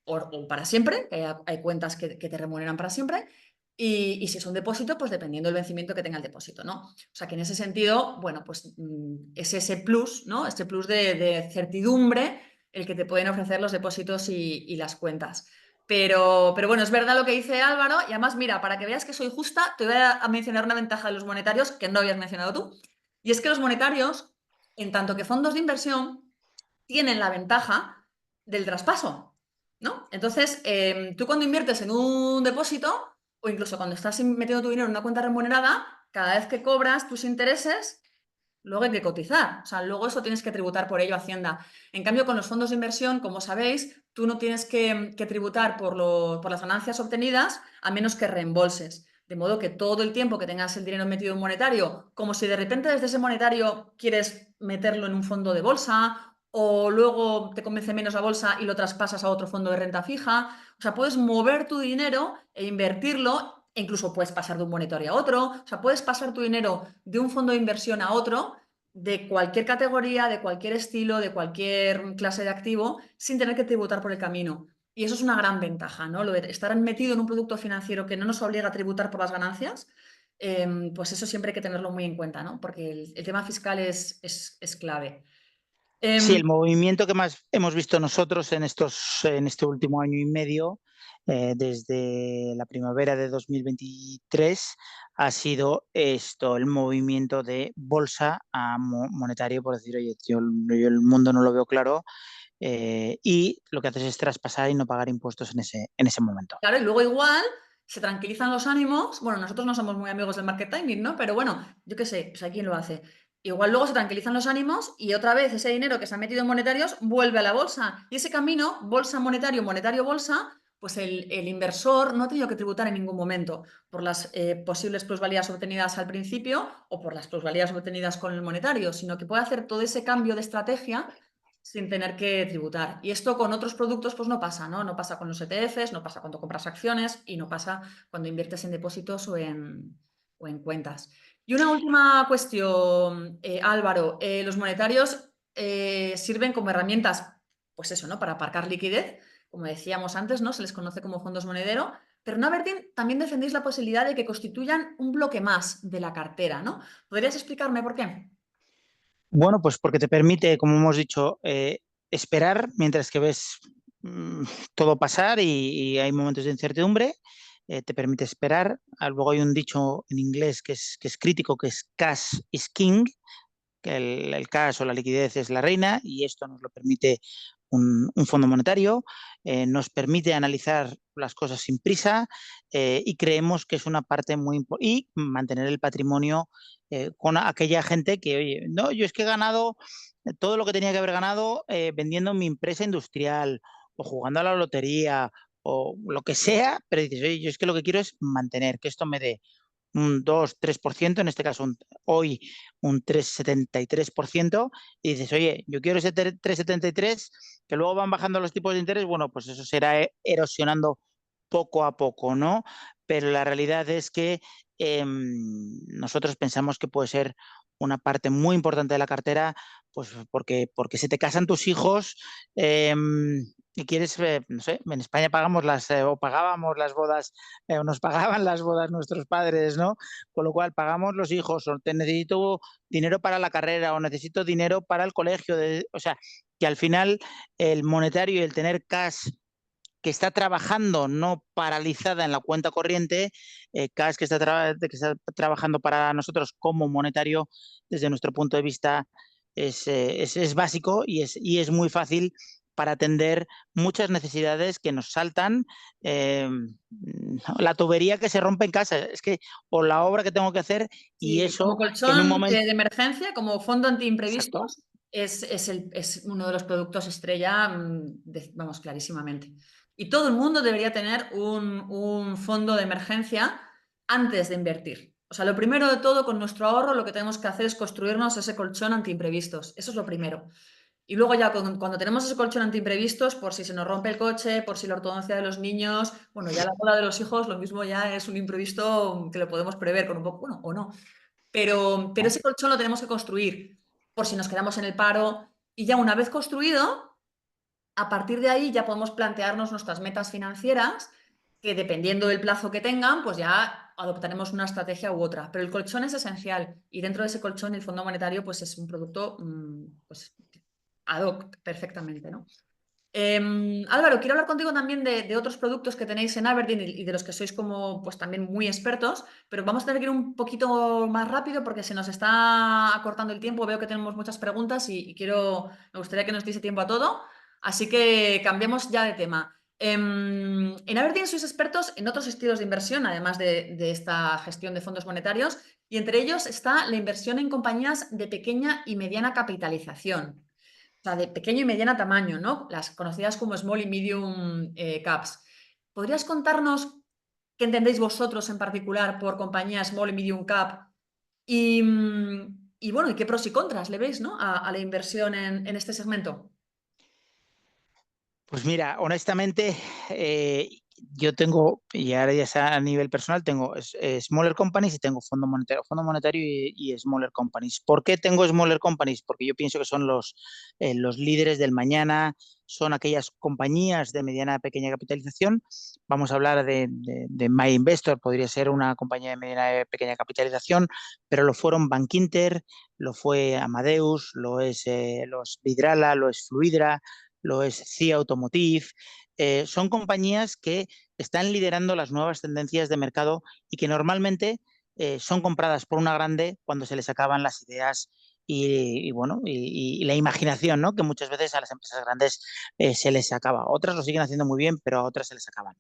o para siempre, que hay cuentas que te remuneran para siempre, y si es un depósito, pues dependiendo del vencimiento que tenga el depósito, ¿no? O sea que en ese sentido, bueno, pues es ese plus, ¿no? Este plus de certidumbre el que te pueden ofrecer los depósitos y las cuentas. Pero bueno, es verdad lo que dice Álvaro, y además, mira, para que veas que soy justa, te voy a mencionar una ventaja de los monetarios que no habías mencionado tú. Y es que los monetarios, en tanto que fondos de inversión, tienen la ventaja del traspaso, ¿no? Entonces, tú cuando inviertes en un depósito, o incluso cuando estás metiendo tu dinero en una cuenta remunerada, cada vez que cobras tus intereses, luego hay que cotizar. O sea, luego eso tienes que tributar por ello a Hacienda. En cambio, con los fondos de inversión, como sabéis, tú no tienes que tributar por las ganancias obtenidas a menos que reembolses. De modo que todo el tiempo que tengas el dinero metido en monetario, como si de repente desde ese monetario quieres meterlo en un fondo de bolsa o luego te convence menos la bolsa y lo traspasas a otro fondo de renta fija. O sea, puedes mover tu dinero e invertirlo, e incluso puedes pasar de un monetario a otro. O sea, puedes pasar tu dinero de un fondo de inversión a otro, de cualquier categoría, de cualquier estilo, de cualquier clase de activo, sin tener que tributar por el camino. Y eso es una gran ventaja, ¿no? Lo de estar metido en un producto financiero que no nos obliga a tributar por las ganancias, pues eso siempre hay que tenerlo muy en cuenta, ¿no? Porque el tema fiscal es clave. Sí, Em, el movimiento que más hemos visto nosotros en este último año y medio, desde la primavera de 2023, ha sido esto, el movimiento de bolsa a monetario, por decir, oye, yo el mundo no lo veo claro, y lo que haces es traspasar y no pagar impuestos en ese momento. Claro, y luego igual se tranquilizan los ánimos. Bueno, nosotros no somos muy amigos del market timing, ¿no? Pero bueno, yo qué sé, pues hay quien lo hace. Igual luego se tranquilizan los ánimos y otra vez ese dinero que se ha metido en monetarios vuelve a la bolsa. Y ese camino, bolsa, monetario, monetario, bolsa, pues el inversor no ha tenido que tributar en ningún momento por las posibles plusvalías obtenidas al principio o por las plusvalías obtenidas con el monetario, sino que puede hacer todo ese cambio de estrategia sin tener que tributar. Y esto con otros productos pues no pasa, ¿no? No pasa con los ETFs, no pasa cuando compras acciones y no pasa cuando inviertes en depósitos o en cuentas. Y una última cuestión, Álvaro. Los monetarios sirven como herramientas, pues eso, ¿no? Para aparcar liquidez, como decíamos antes, ¿no? Se les conoce como fondos monedero. Pero en Aberdeen también defendéis la posibilidad de que constituyan un bloque más de la cartera, ¿no? ¿Podrías explicarme por qué? Bueno, pues porque te permite, como hemos dicho, esperar mientras que ves mm, todo pasar y hay momentos de incertidumbre, te permite esperar. Luego hay un dicho en inglés que es crítico, que es cash is king, que el cash o la liquidez es la reina y esto nos lo permite un fondo monetario, nos permite analizar las cosas sin prisa y creemos que es una parte muy importante y mantener el patrimonio con aquella gente que, oye, no, yo es que he ganado todo lo que tenía que haber ganado vendiendo mi empresa industrial o jugando a la lotería o lo que sea, pero dices, oye, yo es que lo que quiero es mantener, que esto me dé un 2-3%, en este caso hoy un 3,73%, y dices, oye, yo quiero ese 3,73, que luego van bajando los tipos de interés, bueno, pues eso será erosionando poco a poco, ¿no? Pero la realidad es que nosotros pensamos que puede ser una parte muy importante de la cartera, pues porque se te casan tus hijos y quieres, no sé, en España pagamos o pagábamos las bodas, o nos pagaban las bodas nuestros padres, ¿no? Con lo cual pagamos los hijos, o te necesito dinero para la carrera, o necesito dinero para el colegio, o sea, que al final el monetario y el tener cash que está trabajando, no paralizada en la cuenta corriente, cash que está trabajando para nosotros como monetario, desde nuestro punto de vista, es básico y es muy fácil para atender muchas necesidades que nos saltan. eh, la tubería que se rompe en casa, es que, o la obra que tengo que hacer, y Sí, como eso en un colchón momento. de emergencia, como fondo Exacto. antiimprevistos, es uno de los productos estrella, vamos, clarísimamente. Y todo el mundo debería tener un fondo de emergencia antes de invertir. O sea, lo primero de todo, con nuestro ahorro, lo que tenemos que hacer es construirnos ese colchón anti imprevistos. Eso es lo primero. Y luego ya cuando tenemos ese colchón anti imprevistos, por si se nos rompe el coche, por si la ortodoncia de los niños, bueno, ya la boda de los hijos, lo mismo ya es un imprevisto que lo podemos prever con un poco, bueno, o no. Pero ese colchón lo tenemos que construir por si nos quedamos en el paro. Y ya una vez construido, a partir de ahí ya podemos plantearnos nuestras metas financieras, que dependiendo del plazo que tengan, pues ya adoptaremos una estrategia u otra. Pero el colchón es esencial y dentro de ese colchón el Fondo Monetario pues es un producto pues, ad hoc perfectamente, ¿no? Álvaro, quiero hablar contigo también de otros productos que tenéis en Aberdeen y de los que sois como pues también muy expertos, pero vamos a tener que ir un poquito más rápido porque se nos está acortando el tiempo. Veo que tenemos muchas preguntas y me gustaría que nos diese tiempo a todo. Así que cambiemos ya de tema. En Aberdeen sois expertos en otros estilos de inversión, además de esta gestión de fondos monetarios, y entre ellos está la inversión en compañías de pequeña y mediana capitalización. O sea, de pequeño y mediana tamaño, ¿no? Las conocidas como small y medium caps. ¿Podrías contarnos qué entendéis vosotros en particular por compañía small y medium cap? Y bueno, ¿y qué pros y contras le veis, ¿no? a la inversión en este segmento? Pues mira, honestamente, yo tengo, y ahora ya sea a nivel personal, tengo smaller companies y tengo fondo monetario y smaller companies. ¿Por qué tengo smaller companies? Porque yo pienso que son los líderes del mañana, son aquellas compañías de mediana a pequeña capitalización. Vamos a hablar de My Investor, podría ser una compañía de mediana a pequeña capitalización, pero lo fueron Bankinter, lo fue Amadeus, lo es Vidrala, lo es Fluidra, lo es CIA Automotive. Son compañías que están liderando las nuevas tendencias de mercado y que normalmente son compradas por una grande cuando se les acaban las ideas bueno, y la imaginación, ¿no? Que muchas veces a las empresas grandes se les acaba. Otras lo siguen haciendo muy bien, pero a otras se les acaban.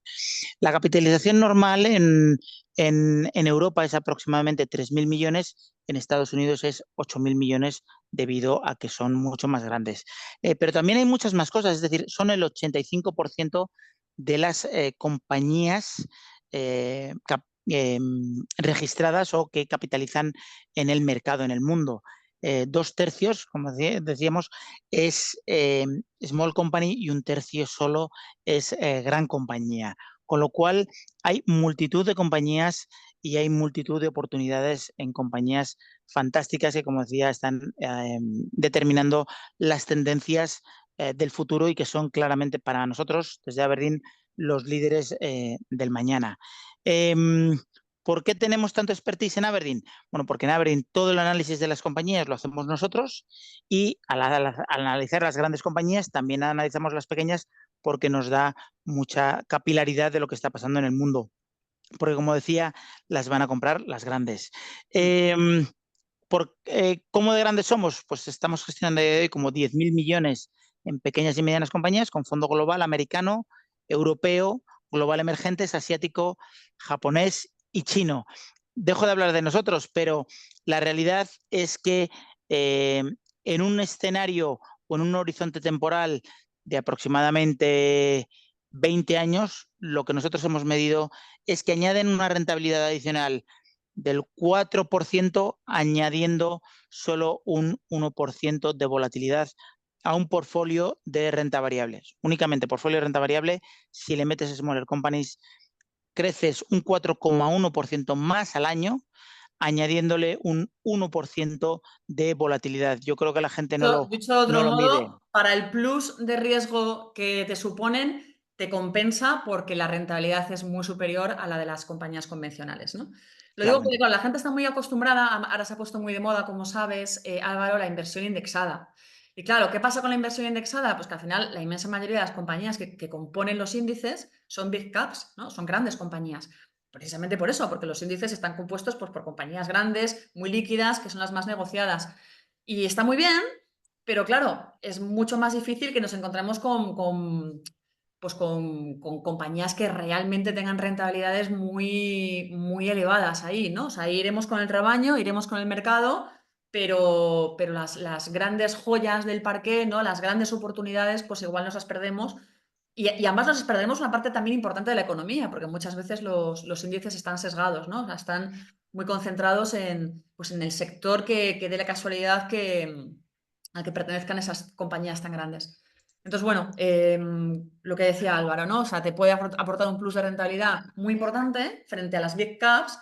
La capitalización normal en Europa es aproximadamente 3.000 millones, en Estados Unidos es 8.000 millones debido a que son mucho más grandes. Pero también hay muchas más cosas, es decir, son el 85% de las compañías eh, cap, eh, registradas o que capitalizan en el mercado, en el mundo. 2 tercios, como decíamos, es small company y 1 tercio solo es gran compañía. Con lo cual, hay multitud de compañías y hay multitud de oportunidades en compañías fantásticas que, como decía, están determinando las tendencias del futuro y que son claramente para nosotros, desde Aberdeen, los líderes del mañana. Eh, ¿Por qué tenemos tanto expertise en Aberdeen? Bueno, porque en Aberdeen todo el análisis de las compañías lo hacemos nosotros y al analizar las grandes compañías también analizamos las pequeñas porque nos da mucha capilaridad de lo que está pasando en el mundo. Porque, como decía, las van a comprar las grandes. ¿Cómo de grandes somos? Pues estamos gestionando como 10.000 millones en pequeñas y medianas compañías con fondo global, americano, europeo, global emergentes, asiático, japonés y chino. Dejo de hablar de nosotros, pero la realidad es que eh, en un escenario o en un horizonte temporal de aproximadamente 20 años, lo que nosotros hemos medido es que añaden una rentabilidad adicional del 4%, añadiendo solo un 1% de volatilidad a un portfolio de renta variable. Únicamente portfolio de renta variable, si le metes Smaller Companies, creces un 4,1% más al año, añadiéndole un 1% de volatilidad. Yo creo que la gente Dicho de otro no lo mide. modo, para el plus de riesgo que te suponen, te compensa porque la rentabilidad es muy superior a la de las compañías convencionales, ¿no? Lo digo porque Claramente. claro, la gente está muy acostumbrada, ahora se ha puesto muy de moda, como sabes, Álvaro, la inversión indexada. Y claro, ¿qué pasa con la inversión indexada? Pues que al final la inmensa mayoría de las compañías que componen los índices son big caps, ¿no? Son grandes compañías. Precisamente por eso, porque los índices están compuestos pues, por compañías grandes, muy líquidas, que son las más negociadas. Y está muy bien, pero claro, es mucho más difícil que nos encontremos pues con compañías que realmente tengan rentabilidades muy, muy elevadas ahí, ¿no? O sea, ahí iremos con el rebaño, iremos con el mercado, pero las grandes joyas del parque, ¿no? Las grandes oportunidades, pues igual nos las perdemos Y además nos perderemos una parte también importante de la economía, porque muchas veces los índices están sesgados, ¿no? O sea, están muy concentrados en, pues en el sector que dé la casualidad al que pertenezcan esas compañías tan grandes. Entonces, bueno, lo que decía Álvaro, ¿no? O sea, te puede aportar un plus de rentabilidad muy importante frente a las big caps,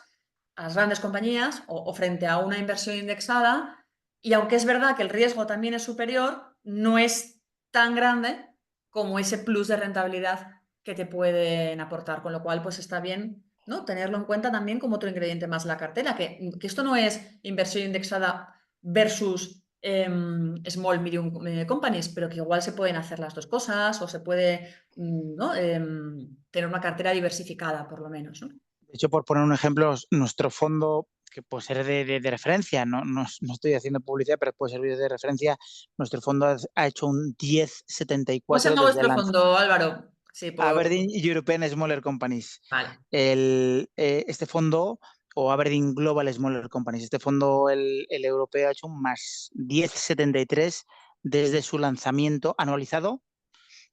a las grandes compañías o frente a una inversión indexada. Y aunque es verdad que el riesgo también es superior, no es tan grande como ese plus de rentabilidad que te pueden aportar, con lo cual pues está bien, ¿no? Tenerlo en cuenta también como otro ingrediente más en la cartera, que esto no es inversión indexada versus small medium companies, pero que igual se pueden hacer las dos cosas o se puede, ¿no? Tener una cartera diversificada por lo menos, ¿no? De hecho, por poner un ejemplo, nuestro fondo, que puede ser de referencia, no estoy haciendo publicidad, pero puede servir de referencia, nuestro fondo ha hecho un ¿Cómo se 10,74 llama desde el vuestro lanzamiento. fondo, Álvaro? Sí, Aberdeen European Smaller Companies. Vale. Este fondo, o Aberdeen Global Smaller Companies, este fondo, el europeo, ha hecho un más 10,73 desde su lanzamiento anualizado,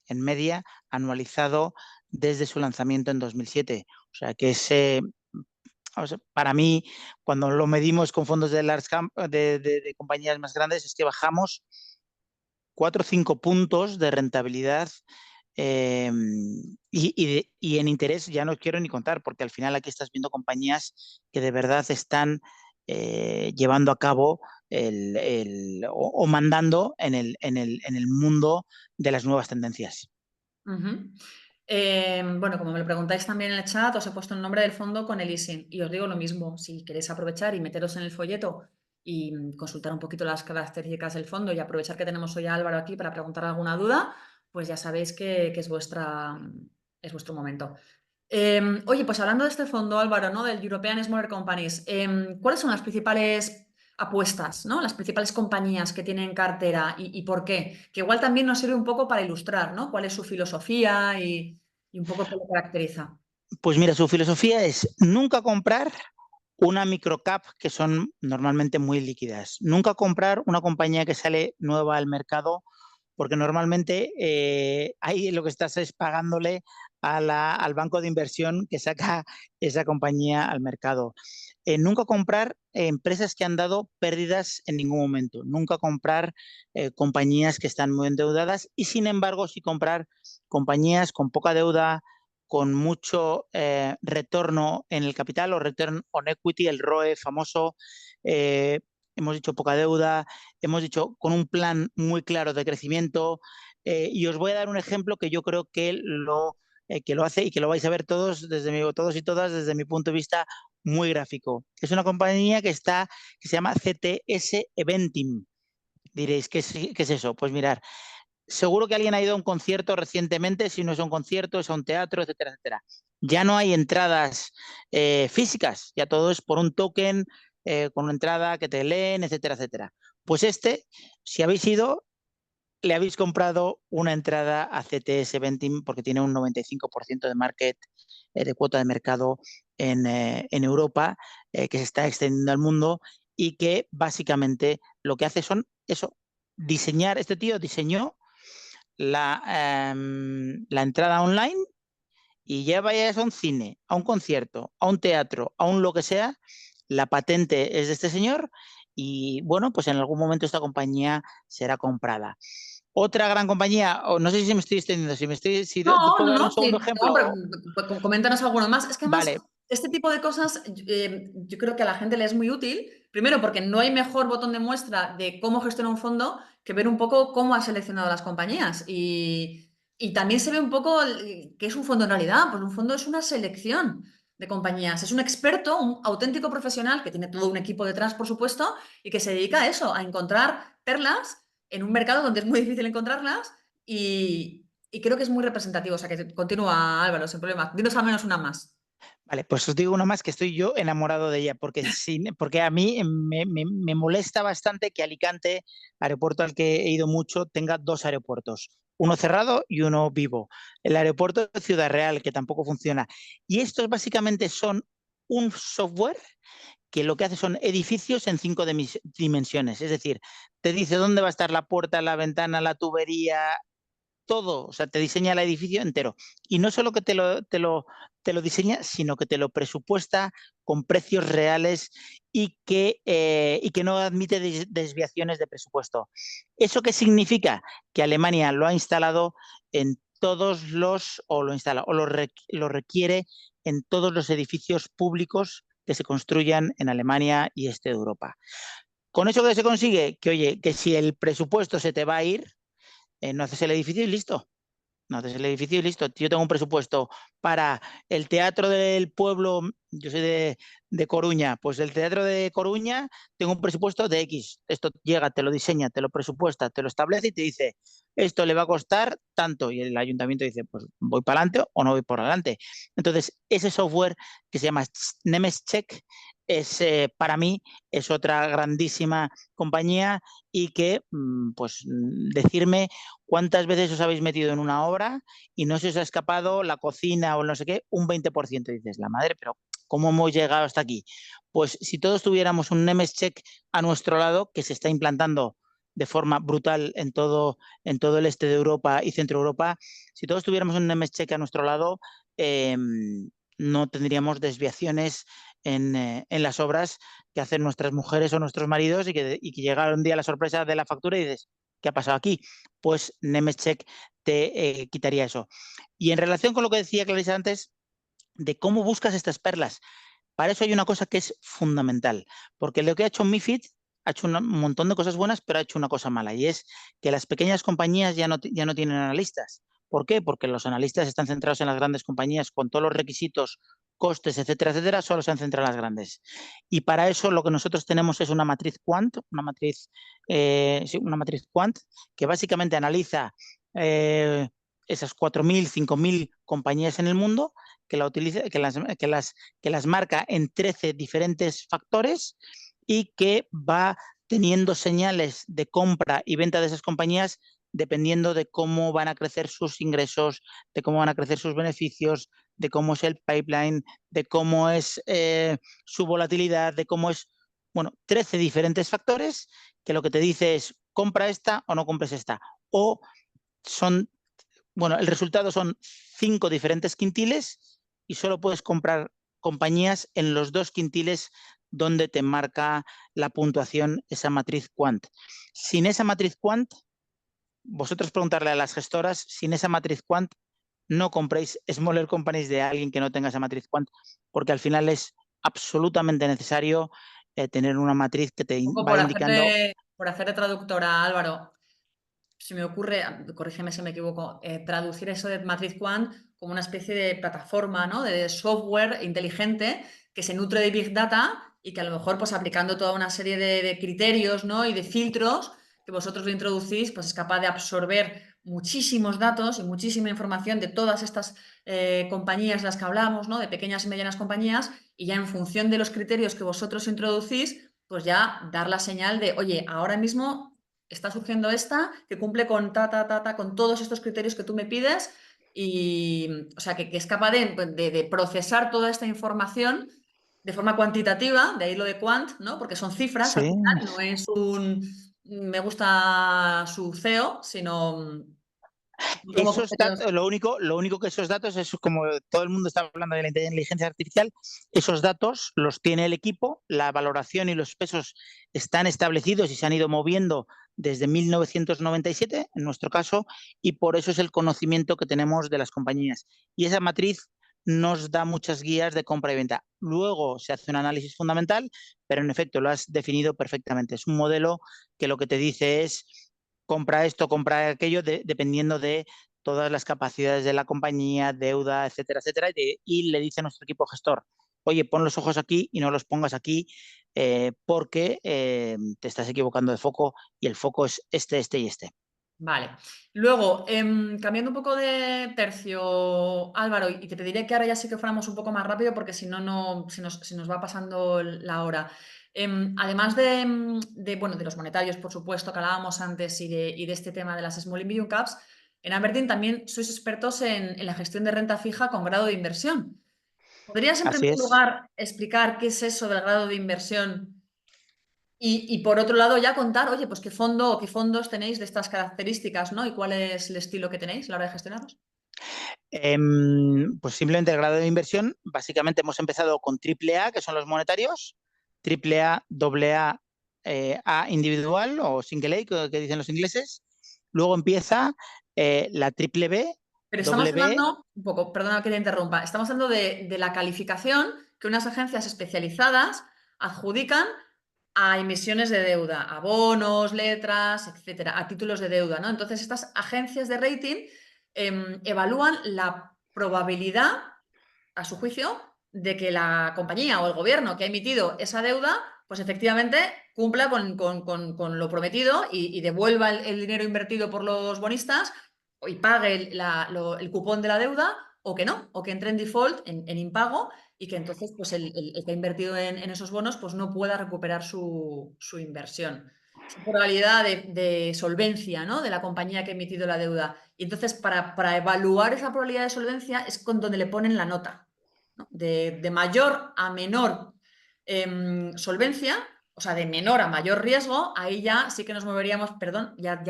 en media, anualizado desde su lanzamiento en 2007. O sea que para mí, cuando lo medimos con fondos de large cap, de compañías más grandes, es que bajamos 4 o 5 puntos de rentabilidad. Y en interés ya no quiero ni contar, porque al final aquí estás viendo compañías que de verdad están llevando a cabo o mandando en el mundo de las nuevas tendencias. Ujú. Bueno, como me lo preguntáis también en el chat, os he puesto el nombre del fondo con el ISIN y os digo lo mismo, si queréis aprovechar y meteros en el folleto y consultar un poquito las características del fondo y aprovechar que tenemos hoy a Álvaro aquí para preguntar alguna duda, pues ya sabéis que es vuestro momento. Oye, pues hablando de este fondo, Álvaro, ¿no? Del European Smaller Companies, ¿cuáles son las principales apuestas, ¿no? Las principales compañías que tienen cartera y por qué? Que igual también nos sirve un poco para ilustrar, ¿no? ¿Cuál es su filosofía y un poco qué lo caracteriza? Pues mira, su filosofía es nunca comprar una microcap, que son normalmente muy líquidas. Nunca comprar una compañía que sale nueva al mercado, porque normalmente ahí lo que estás es pagándole al banco de inversión que saca esa compañía al mercado. Nunca comprar empresas que han dado pérdidas en ningún momento. Nunca comprar compañías que están muy endeudadas, y sin embargo sí comprar compañías con poca deuda, con mucho retorno en el capital, o return on equity, el ROE famoso. eh, Hemos dicho poca deuda, hemos dicho con un plan muy claro de crecimiento. Y os voy a dar un ejemplo que yo creo que lo hace, y que lo vais a ver todos y todas desde mi punto de vista, muy gráfico. Es una compañía que se llama CTS Eventim. Diréis, ¿qué es eso? Pues mirar, seguro que alguien ha ido a un concierto recientemente. Si no es a un concierto, es a un teatro, etcétera, etcétera. Ya no hay entradas físicas, ya todo es por un token, con una entrada que te leen, etcétera, etcétera. Pues si habéis ido, le habéis comprado una entrada a CTS Ventim, porque tiene un 95% de cuota de mercado en Europa, que se está extendiendo al mundo, y que básicamente lo que hace son eso, diseñar. Este tío diseñó la entrada online, y ya vayas a un cine, a un concierto, a un teatro, a un lo que sea, la patente es de este señor, y bueno, pues en algún momento esta compañía será comprada. Otra gran compañía, o no sé si me estoy extendiendo, te No, puedo no, dar un no, segundo sí, no, pero ejemplo. coméntanos alguno más. Es que además, Vale, este tipo de cosas yo creo que a la gente le es muy útil. Primero, porque no hay mejor botón de muestra de cómo gestiona un fondo que ver un poco cómo ha seleccionado las compañías. Y también se ve un poco qué es un fondo en realidad. Pues un fondo es una selección de compañías. Es un experto, un auténtico profesional que tiene todo un equipo detrás, por supuesto, y que se dedica a eso, a encontrar perlas en un mercado donde es muy difícil encontrarlas. Y creo que es muy representativo. O sea, que continúa, Álvaro, sin problema. Dinos al menos una más. vale, pues os digo una más, que estoy yo enamorado de ella, porque a mí me molesta bastante que Alicante, aeropuerto al que he ido mucho, tenga dos aeropuertos, uno cerrado y uno vivo. El aeropuerto de Ciudad Real, que tampoco funciona. Y estos básicamente son un software que lo que hace son edificios en 5 dimensiones. Es decir, te dice dónde va a estar la puerta, la ventana, la tubería, todo, o sea, te diseña el edificio entero. Y no solo que te lo diseña, sino que te lo presupuesta con precios reales y que no admite desviaciones de presupuesto. ¿Eso qué significa? Que Alemania lo ha instalado en todos los, o lo instala, o lo requiere en todos los edificios públicos que se construyan en Alemania y este de Europa. ¿Con eso qué se consigue? Que, oye, que si el presupuesto se te va a ir, no haces el edificio y listo. No haces el edificio y listo. Yo tengo un presupuesto para el Teatro del Pueblo, yo soy de Coruña, pues el Teatro de Coruña tengo un presupuesto de X. Esto llega, te lo diseña, te lo presupuesta, te lo establece y te dice, esto le va a costar tanto. Y el ayuntamiento dice, pues voy para adelante o no voy por adelante. Entonces, ese software que se llama Nemescheck es, para mí, es otra grandísima compañía y que, pues, decirme ¿cuántas veces os habéis metido en una obra y no se os ha escapado la cocina o no sé qué? Un 20%. Dices, la madre, pero ¿cómo hemos llegado hasta aquí? Pues si todos tuviéramos un Nemescheck a nuestro lado, que se está implantando de forma brutal en todo el este de Europa y centro Europa, si todos tuviéramos un Nemescheck a nuestro lado, eh, no tendríamos desviaciones en las obras que hacen nuestras mujeres o nuestros maridos y que llega un día la sorpresa de la factura y dices, ¿qué ha pasado aquí? Pues Nemescheck te quitaría eso. Y en relación con lo que decía Clarisa antes, de cómo buscas estas perlas, para eso hay una cosa que es fundamental, porque lo que ha hecho MiFID ha hecho un montón de cosas buenas, pero ha hecho una cosa mala, y es que las pequeñas compañías ya no tienen analistas. ¿Por qué? Porque los analistas están centrados en las grandes compañías con todos los requisitos, costes, etcétera, solo se han centrado en las grandes. Y para eso lo que nosotros tenemos es una matriz quant, sí, una matriz quant que básicamente analiza esas 4.000, 5.000 compañías en el mundo que, la utiliza, que las marca en 13 diferentes factores y que va teniendo señales de compra y venta de esas compañías dependiendo de cómo van a crecer sus ingresos, de cómo van a crecer sus beneficios, de cómo es el pipeline, de cómo es su volatilidad, de cómo es, bueno, 13 diferentes factores que lo que te dice es compra esta o no compres esta. O son, bueno, el resultado son 5 diferentes quintiles y solo puedes comprar compañías en los 2 quintiles donde te marca la puntuación esa matriz quant. Sin esa matriz quant, vosotros preguntarle a las gestoras, sin esa matriz quant, no compréis smaller companies de alguien que no tenga esa matriz quant, porque al final es absolutamente necesario tener una matriz que te Un poco va indicando. por hacer de traductora, Álvaro. Se me ocurre, corrígeme si me equivoco, traducir eso de matriz quant como una especie de plataforma, ¿no? De software inteligente que se nutre de Big Data y que a lo mejor, pues aplicando toda una serie de criterios, ¿no? Y de filtros que vosotros le introducís, pues es capaz de absorber muchísimos datos y muchísima información de todas estas compañías de las que hablamos, ¿no? De pequeñas y medianas compañías, y ya en función de los criterios que vosotros introducís, pues ya dar la señal de, oye, ahora mismo está surgiendo esta que cumple con con todos estos criterios que tú me pides y, o sea, que es capaz de procesar toda esta información de forma cuantitativa, de ahí lo de quant, ¿no? Porque son cifras al Sí, final, no es un me gusta su CEO, sino como esos criterios. datos, lo único que esos datos es como todo el mundo está hablando de la inteligencia artificial, esos datos los tiene el equipo, la valoración y los pesos están establecidos y se han ido moviendo desde 1997, en nuestro caso, y por eso es el conocimiento que tenemos de las compañías. Y esa matriz nos da muchas guías de compra y venta. Luego se hace un análisis fundamental, pero en efecto lo has definido perfectamente. Es un modelo que lo que te dice es compra esto, compra aquello, dependiendo de todas las capacidades de la compañía, deuda, etcétera, y le dice a nuestro equipo gestor, oye, pon los ojos aquí y no los pongas aquí porque te estás equivocando de foco y el foco es este y este. Vale. Luego, cambiando un poco de tercio, Álvaro, y te pediría que ahora ya sí que fuéramos un poco más rápido porque si no, se nos va pasando la hora. Además bueno, de los monetarios, por supuesto, que hablábamos antes y de este tema de las Small y Medium Caps, en Aberdeen también sois expertos en la gestión de renta fija con grado de inversión. ¿Podrías, en Así primer es. lugar, explicar qué es eso del grado de inversión Y por otro lado, ya contar, oye, pues qué fondo o qué fondos tenéis de estas características, ¿no? Y cuál es el estilo que tenéis a la hora de gestionarlos. Pues simplemente el grado de inversión, básicamente hemos empezado con triple A, que son los monetarios, triple A, doble A, A individual o single A, que dicen los ingleses. Luego empieza la triple B, Pero estamos doble B. hablando, un poco, perdona que te interrumpa, estamos hablando de la calificación que unas agencias especializadas adjudican a emisiones de deuda, a bonos, letras, etcétera, a títulos de deuda, ¿no? Entonces, estas agencias de rating evalúan la probabilidad, a su juicio, de que la compañía o el gobierno que ha emitido esa deuda, pues efectivamente cumpla con lo prometido y devuelva el dinero invertido por los bonistas y pague el cupón de la deuda o que no, o que entre en default, en impago, y que entonces pues el que ha invertido en esos bonos pues no pueda recuperar su inversión. Es una probabilidad de solvencia, ¿no? De la compañía que ha emitido la deuda. Y entonces para evaluar esa probabilidad de solvencia es con donde le ponen la nota, ¿no? De mayor a menor solvencia, o sea, de menor a mayor riesgo, ahí ya sí que nos moveríamos, perdón, ya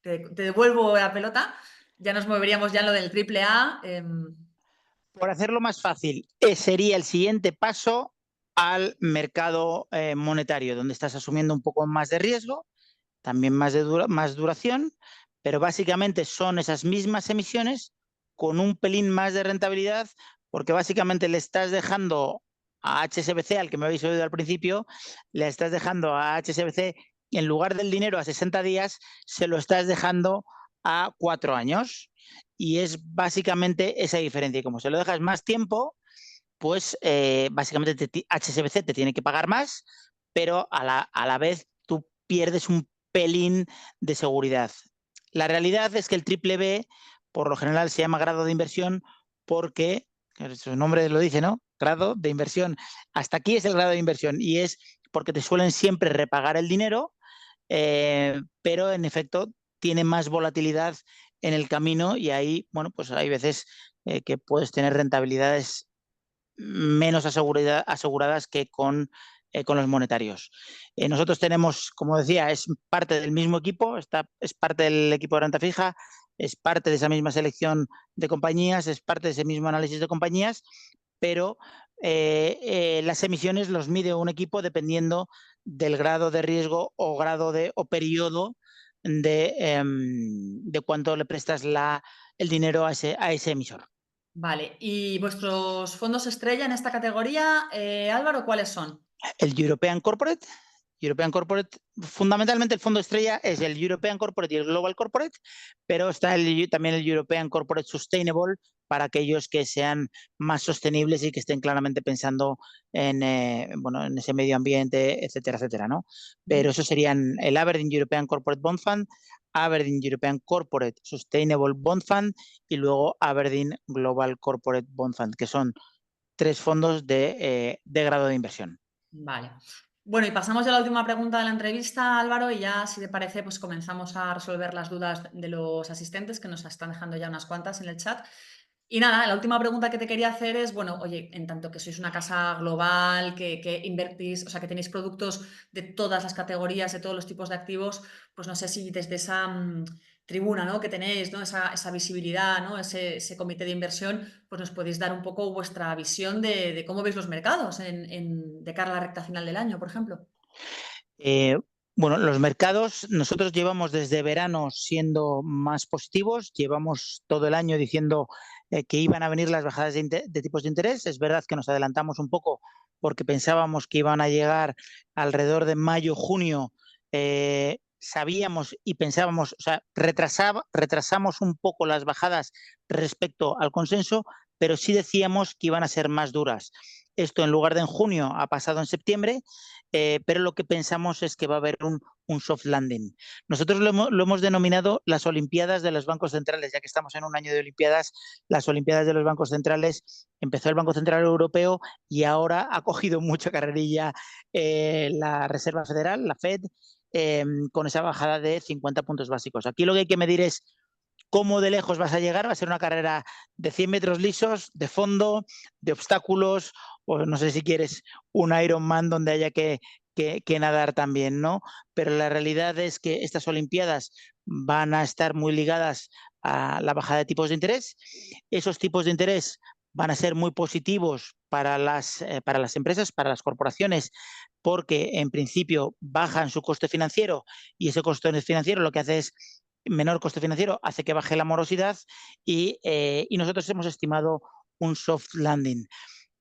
te devuelvo la pelota, ya nos moveríamos ya en lo del triple A. Por hacerlo más fácil, sería el siguiente paso al mercado monetario, donde estás asumiendo un poco más de riesgo, también más duración, pero básicamente son esas mismas emisiones con un pelín más de rentabilidad, porque básicamente le estás dejando a HSBC, al que me habéis oído al principio, le estás dejando a HSBC, en lugar del dinero a 60 días, se lo estás dejando a 4 años. Y es básicamente esa diferencia. Y como se lo dejas más tiempo, pues básicamente HSBC te tiene que pagar más, pero a la vez tú pierdes un pelín de seguridad. La realidad es que el triple B, por lo general, se llama grado de inversión porque, su nombre lo dice, ¿no? Grado de inversión. Hasta aquí es el grado de inversión y es porque te suelen siempre repagar el dinero, pero en efecto tiene más volatilidad en el camino y ahí, bueno, pues hay veces que puedes tener rentabilidades menos aseguradas que con los monetarios. Nosotros tenemos, como decía, es parte del mismo equipo, es parte del equipo de renta fija, es parte de esa misma selección de compañías, es parte de ese mismo análisis de compañías, pero las emisiones los mide un equipo dependiendo del grado de riesgo o grado o periodo de cuánto le prestas el dinero a ese emisor. Vale, ¿y vuestros fondos estrella en esta categoría, Álvaro, cuáles son? El European Corporate, fundamentalmente el fondo estrella es el European Corporate y el Global Corporate, pero está también el European Corporate Sustainable para aquellos que sean más sostenibles y que estén claramente pensando bueno, en ese medio ambiente, etcétera, etcétera, ¿no? Pero Ujú. eso serían el Aberdeen European Corporate Bond Fund, Aberdeen European Corporate Sustainable Bond Fund y luego Aberdeen Global Corporate Bond Fund, que son 3 fondos de grado de inversión. Vale. Bueno, y pasamos ya a la última pregunta de la entrevista, Álvaro, y ya, si te parece, pues comenzamos a resolver las dudas de los asistentes, que nos están dejando ya unas cuantas en el chat. Y nada, la última pregunta que te quería hacer es, bueno, oye, en tanto que sois una casa global, que invertís, o sea, que tenéis productos de todas las categorías, de todos los tipos de activos, pues no sé si desde esa tribuna, ¿no? Que tenéis, ¿no? Esa visibilidad, ¿no? Ese comité de inversión, pues nos podéis dar un poco vuestra visión de cómo veis los mercados de cara a la recta final del año, por ejemplo. Eh, bueno, los mercados, nosotros llevamos desde verano siendo más positivos, llevamos todo el año diciendo que iban a venir las bajadas de tipos de interés. Es verdad que nos adelantamos un poco porque pensábamos que iban a llegar alrededor de mayo, junio. Sabíamos y pensábamos, o sea, retrasamos un poco las bajadas respecto al consenso, pero sí decíamos que iban a ser más duras. Esto en lugar de en junio ha pasado en septiembre, pero lo que pensamos es que va a haber un soft landing. Nosotros lo hemos denominado las Olimpiadas de los bancos centrales, ya que estamos en un año de Olimpiadas, las Olimpiadas de los bancos centrales. Empezó el Banco Central Europeo y ahora ha cogido mucha carrerilla la Reserva Federal, la Fed, con esa bajada de 50 puntos básicos. Aquí lo que hay que medir es cómo de lejos vas a llegar. Va a ser una carrera de 100 metros lisos, de fondo, de obstáculos, o no sé si quieres un Ironman donde haya que que nadar también, ¿no? Pero la realidad es que estas Olimpiadas van a estar muy ligadas a la bajada de tipos de interés. Esos tipos de interés van a ser muy positivos para las empresas, para las corporaciones, porque en principio bajan su coste financiero y ese coste financiero lo que hace es menor coste financiero, hace que baje la morosidad y nosotros hemos estimado un soft landing.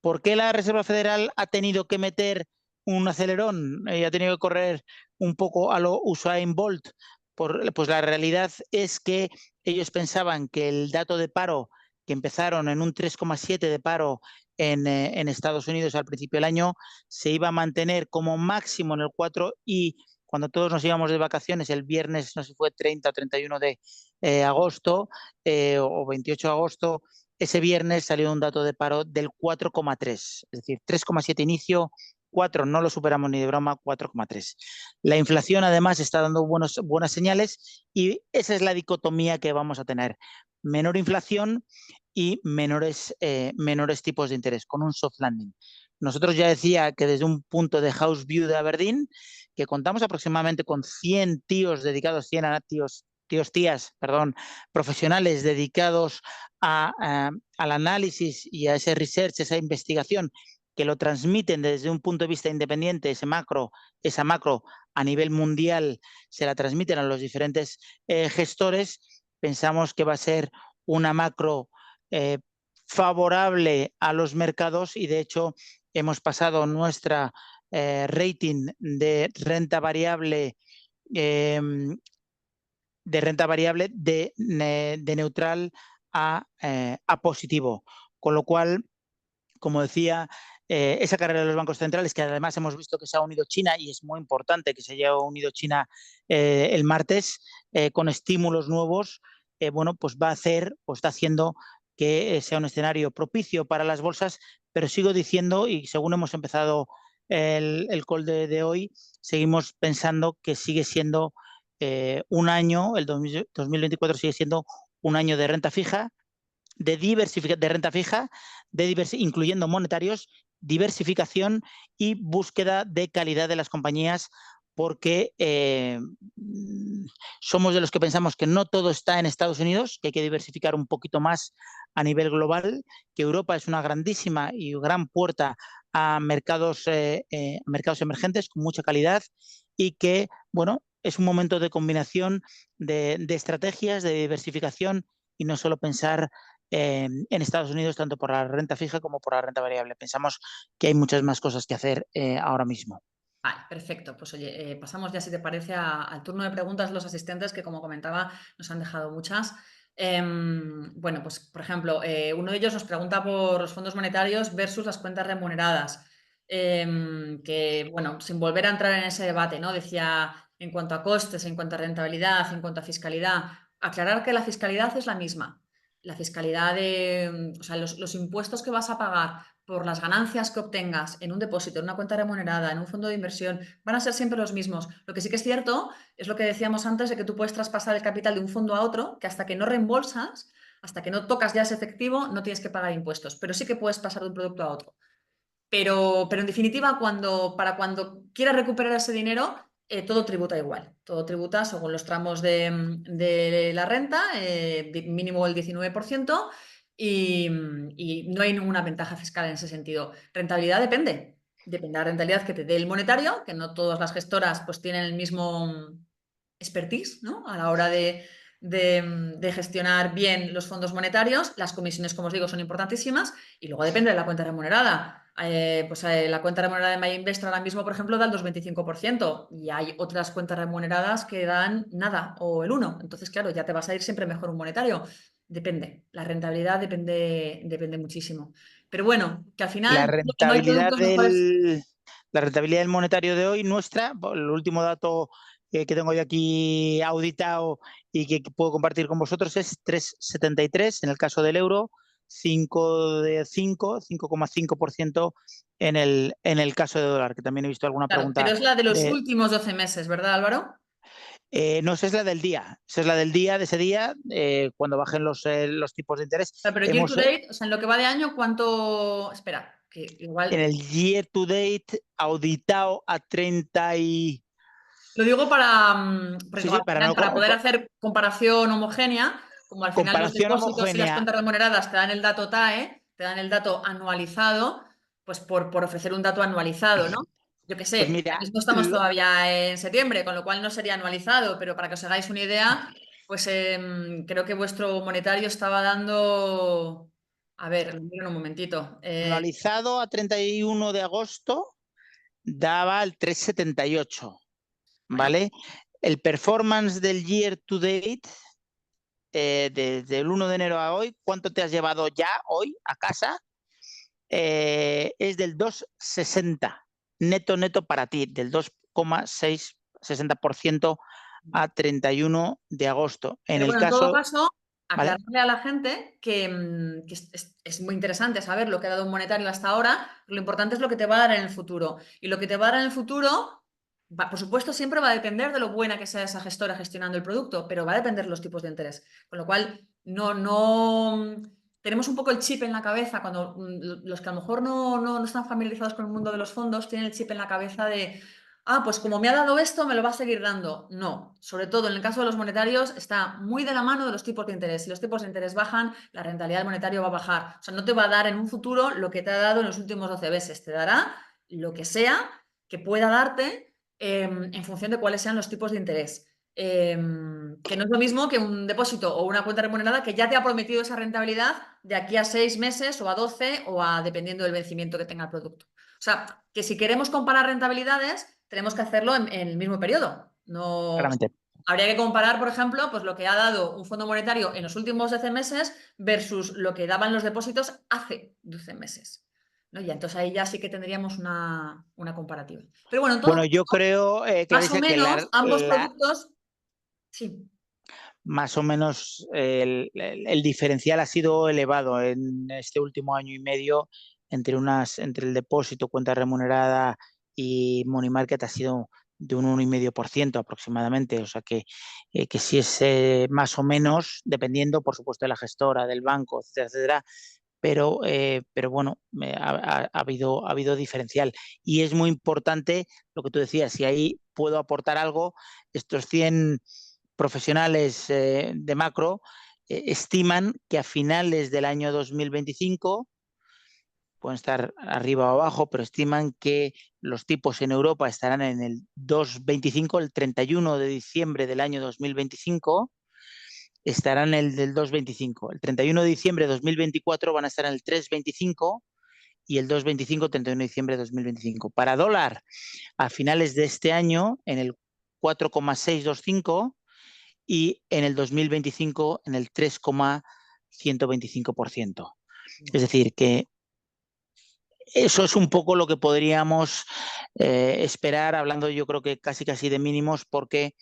¿Por qué la Reserva Federal ha tenido que meter un acelerón y ha tenido que correr un poco a lo Usain Bolt? Pues la realidad es que ellos pensaban que el dato de paro, que empezaron en un 3,7 de paro en Estados Unidos al principio del año, se iba a mantener como máximo en el 4 y cuando todos nos íbamos de vacaciones el viernes, no sé si fue 30 o 31 de agosto o 28 de agosto, ese viernes salió un dato de paro del 4,3, es decir, 3,7 inicio, 4 no lo superamos ni de broma, 4,3. La inflación además está dando buenas señales y esa es la dicotomía que vamos a tener. Menor inflación y menores tipos de interés, con un soft landing. Nosotros ya decía que desde un punto de house view de Aberdeen, que contamos aproximadamente con 100 tíos dedicados, 100 tías, perdón, profesionales dedicados al análisis y a ese research, esa investigación, que lo transmiten desde un punto de vista independiente, esa macro a nivel mundial, se la transmiten a los diferentes gestores, pensamos que va a ser una macro eh, favorable a los mercados y de hecho hemos pasado nuestra rating eh, de renta variable de neutral a positivo. Con lo cual, como decía, esa carrera de los bancos centrales, que además hemos visto que se ha unido China y es muy importante que se haya unido China el martes con estímulos nuevos, bueno, pues va a hacer o está haciendo que sea un escenario propicio para las bolsas, pero sigo diciendo, y según hemos empezado el call de hoy, seguimos pensando que sigue siendo un año, el 2024 sigue siendo un año de renta fija, de renta fija, incluyendo monetarios, diversificación y búsqueda de calidad de las compañías, porque somos de los que pensamos que no todo está en Estados Unidos, que hay que diversificar un poquito más a nivel global, que Europa es una grandísima y gran puerta a mercados emergentes con mucha calidad y que, bueno, es un momento de combinación de estrategias, de diversificación y no solo pensar en Estados Unidos, tanto por la renta fija como por la renta variable. Pensamos que hay muchas más cosas que hacer ahora mismo. Vale, perfecto. Pues oye, pasamos ya, si te parece, al turno de preguntas de los asistentes, que como comentaba, nos han dejado muchas. Bueno, pues por ejemplo, uno de ellos nos pregunta por los fondos monetarios versus las cuentas remuneradas. Que, bueno, sin volver a entrar en ese debate, ¿no? Decía, en cuanto a costes, en cuanto a rentabilidad, en cuanto a fiscalidad, aclarar que la fiscalidad es la misma. La fiscalidad de, o sea, los impuestos que vas a pagar por las ganancias que obtengas en un depósito, en una cuenta remunerada, en un fondo de inversión, van a ser siempre los mismos. Lo que sí que es cierto es lo que decíamos antes de que tú puedes traspasar el capital de un fondo a otro, que hasta que no reembolsas, hasta que no tocas ya ese efectivo, no tienes que pagar impuestos, pero sí que puedes pasar de un producto a otro. Pero en definitiva, para cuando quieras recuperar ese dinero, todo tributa igual. Todo tributa según los tramos de la renta, mínimo el 19%, y no hay ninguna ventaja fiscal en ese sentido. Rentabilidad depende. Depende de la rentabilidad que te dé el monetario, que no todas las gestoras pues, tienen el mismo expertise, ¿no? A la hora de gestionar bien los fondos monetarios. Las comisiones, como os digo, son importantísimas y luego depende de la cuenta remunerada. La cuenta remunerada de MyInvestor ahora mismo, por ejemplo, da el 2,25% y hay otras cuentas remuneradas que dan nada o el 1%. Entonces, claro, ya te vas a ir siempre mejor un monetario. Depende. La rentabilidad depende muchísimo. Pero bueno, que al La final no hay rentabilidad productos mejores. la rentabilidad del monetario de hoy nuestra, el último dato que tengo yo aquí auditado y que puedo compartir con vosotros es 3,73 en el caso del euro, 5,5% en el caso de dólar, que también he visto alguna Claro, pero pregunta es la de los de... últimos 12 meses, ¿verdad, Álvaro? no, esa es la del día, esa es la del día, de ese día, cuando bajen los tipos de interés. Pero year to Hemos, date, o sea, en lo que va de año, ¿cuánto? Espera. que igual... En el year to date, auditado a 30 y... Lo digo para, porque Sí, como sí, al final, para poder hacer comparación homogénea, como al final los comparación depósitos y las homogénea. cuentas remuneradas te dan el dato TAE, te dan el dato anualizado, pues por ofrecer un dato anualizado, ¿no? Yo qué Pues sé, ahora mira, mismo estamos todavía en septiembre, con lo cual no sería anualizado, pero para que os hagáis una idea, pues creo que vuestro monetario estaba dando, a ver, lo miro en un momentito. anualizado a 31 de agosto daba el 3,78, Bueno, ¿vale? El performance del year to date, desde el 1 de enero a hoy, ¿cuánto te has llevado ya hoy a casa? Es del 2,60 neto para ti, del 2,660% a 31 de agosto. En pero el bueno, en todo caso, caso, ¿vale? aclararle a la gente que es muy interesante saber lo que ha dado un monetario hasta ahora, pero lo importante es lo que te va a dar en el futuro. Y lo que te va a dar en el futuro, por supuesto, siempre va a depender de lo buena que sea esa gestora gestionando el producto, pero va a depender de los tipos de interés. Con lo cual, no tenemos un poco el chip en la cabeza cuando los que a lo mejor no están familiarizados con el mundo de los fondos tienen el chip en la cabeza de pues como me ha dado esto, me lo va a seguir dando. No, sobre todo en el caso de los monetarios está muy de la mano de los tipos de interés. Si los tipos de interés bajan, la rentabilidad del monetario va a bajar. O sea, no te va a dar en un futuro lo que te ha dado en los últimos 12 meses. Te dará lo que sea que pueda darte en función de cuáles sean los tipos de interés. Que no es lo mismo que un depósito o una cuenta remunerada que ya te ha prometido esa rentabilidad de aquí a 6 meses o a 12 o a dependiendo del vencimiento que tenga el producto. O sea, que si queremos comparar rentabilidades, tenemos que hacerlo en el mismo periodo. No, Claramente. habría que comparar, por ejemplo, pues lo que ha dado un fondo monetario en los últimos 12 meses versus lo que daban los depósitos hace 12 meses. ¿No? Y entonces ahí ya sí que tendríamos una comparativa. Pero bueno, en todo Bueno, yo caso, creo, más o Clarisa, que menos ambos productos, sí. más o menos el diferencial ha sido elevado en este último año y medio entre el depósito, cuenta remunerada y money market ha sido de un 1,5% aproximadamente. O sea que sí es más o menos, dependiendo, por supuesto, de la gestora, del banco, etcétera, etcétera, pero bueno, ha habido diferencial. Y es muy importante lo que tú decías, si ahí puedo aportar algo, estos 100 profesionales de macro estiman que a finales del año 2025, pueden estar arriba o abajo, pero estiman que los tipos en Europa estarán en el 2,25, el 31 de diciembre del año 2025 estarán en el del 2,25. El 31 de diciembre de 2024 van a estar en el 3,25 y el 2,25 31 de diciembre de 2025. Para dólar, a finales de este año, en el 4,625 y en el 2025 en el 3,125%. Es decir, que eso es un poco lo que podríamos esperar, hablando yo creo que casi de mínimos, porque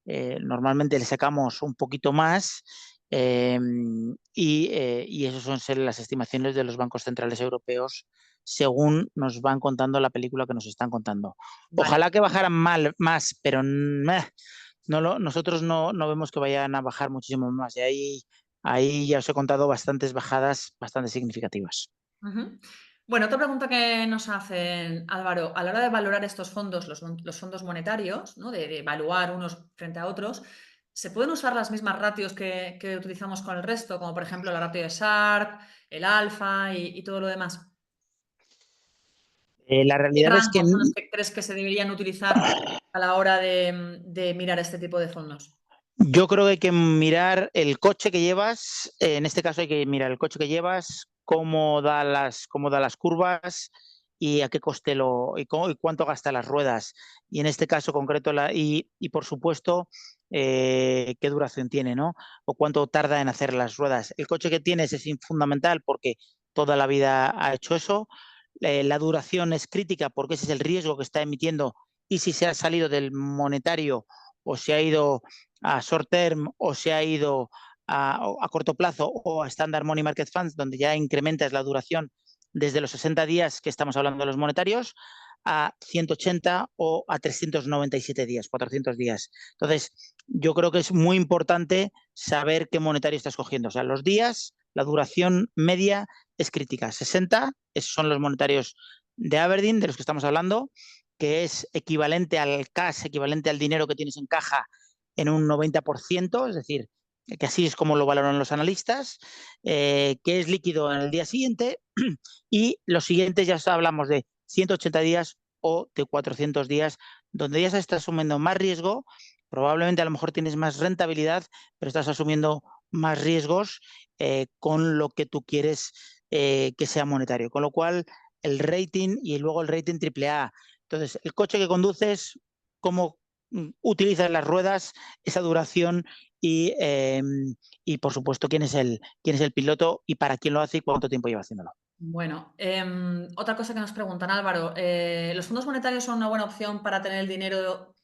normalmente le sacamos un poquito más y esas son ser las estimaciones de los bancos centrales europeos según nos van contando la película que nos están contando. Vale. Ojalá que bajaran más, pero nosotros no vemos que vayan a bajar muchísimo más. Y ahí ya os he contado bastantes bajadas bastante significativas. Ujú. Bueno, otra pregunta que nos hacen, Álvaro, a la hora de valorar estos fondos, los fondos monetarios, ¿no? De evaluar unos frente a otros, ¿se pueden usar las mismas ratios que utilizamos con el resto, como por ejemplo la ratio de Sharpe, el alfa y todo lo demás? La ¿Qué realidad es que rangos son los que crees que se deberían utilizar a la hora de mirar este tipo de fondos? yo creo que hay que mirar el coche que llevas, en este caso hay que mirar el coche que llevas, cómo da las curvas y a qué coste y cuánto gasta las ruedas. Y en este caso concreto, y por supuesto, qué duración tiene, ¿no? O cuánto tarda en hacer las ruedas. El coche que tienes es fundamental porque toda la vida ha hecho eso. La duración es crítica porque ese es el riesgo que está emitiendo y si se ha salido del monetario o se ha ido a short term o se ha ido a corto plazo o a Standard Money Market Funds, donde ya incrementas la duración desde los 60 días que estamos hablando de los monetarios a 180 o a 397 días, 400 días. Entonces, yo creo que es muy importante saber qué monetario estás cogiendo. O sea, los días la duración media es crítica. 60, esos son los monetarios de Aberdeen, de los que estamos hablando, que es equivalente al cash, equivalente al dinero que tienes en caja en un 90%, es decir, que así es como lo valoran los analistas, que es líquido en el día siguiente, y los siguientes ya hablamos de 180 días o de 400 días, donde ya se está asumiendo más riesgo, probablemente a lo mejor tienes más rentabilidad, pero estás asumiendo más riesgos con lo que tú quieres que sea monetario. Con lo cual, el rating y luego el rating AAA. Entonces, el coche que conduces, cómo utilizas las ruedas, esa duración y por supuesto, quién es el piloto y para quién lo hace y cuánto tiempo lleva haciéndolo. Bueno, otra cosa que nos preguntan, Álvaro, ¿los fondos monetarios son una buena opción para tener el dinero